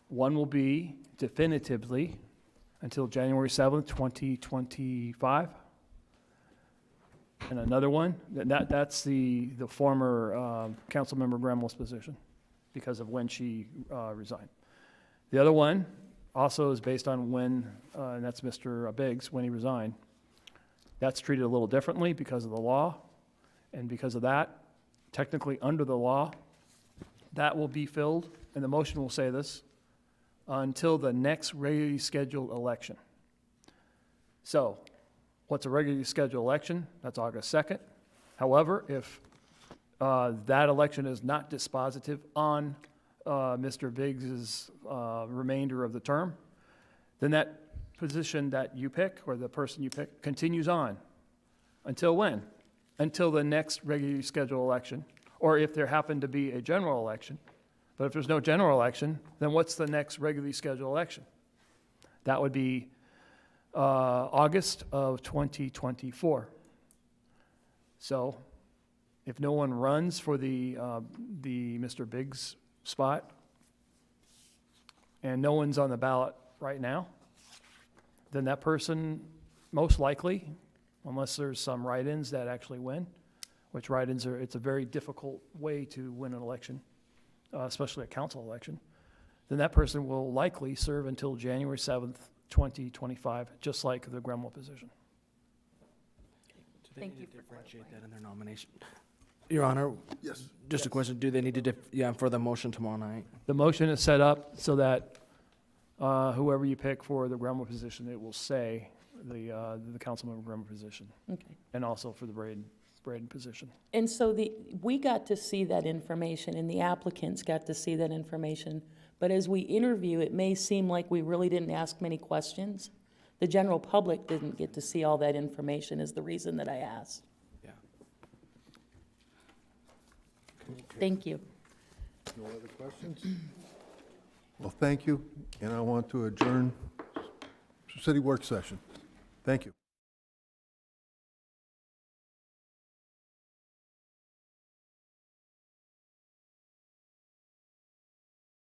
one will be definitively until January 7th, 2025. And another one, that's the former Councilmember Gremmel's position because of when she resigned. The other one also is based on when, and that's Mr. Biggs, when he resigned. That's treated a little differently because of the law, and because of that, technically under the law, that will be filled, and the motion will say this, until the next regularly scheduled election. So, what's a regularly scheduled election? That's August 2nd. However, if that election is not dispositive on Mr. Biggs's remainder of the term, then that position that you pick, or the person you pick, continues on. Until when? Until the next regularly scheduled election, or if there happened to be a general election. But if there's no general election, then what's the next regularly scheduled election? That would be August of 2024. So, if no one runs for the Mr. Biggs spot, and no one's on the ballot right now, then that person, most likely, unless there's some write-ins that actually win, which write-ins are, it's a very difficult way to win an election, especially a council election, then that person will likely serve until January 7th, 2025, just like the Gremel position. Thank you. Differentiate that in their nomination. Your Honor? Yes. Just a question, do they need to, for the motion tomorrow night? The motion is set up so that whoever you pick for the Gremel position, it will say the Councilmember Gremel position. Okay. And also for the Braden position. And so we got to see that information, and the applicants got to see that information. But as we interview, it may seem like we really didn't ask many questions. The general public didn't get to see all that information, is the reason that I asked. Yeah. Thank you. No other questions? Well, thank you, and I want to adjourn city work session. Thank you.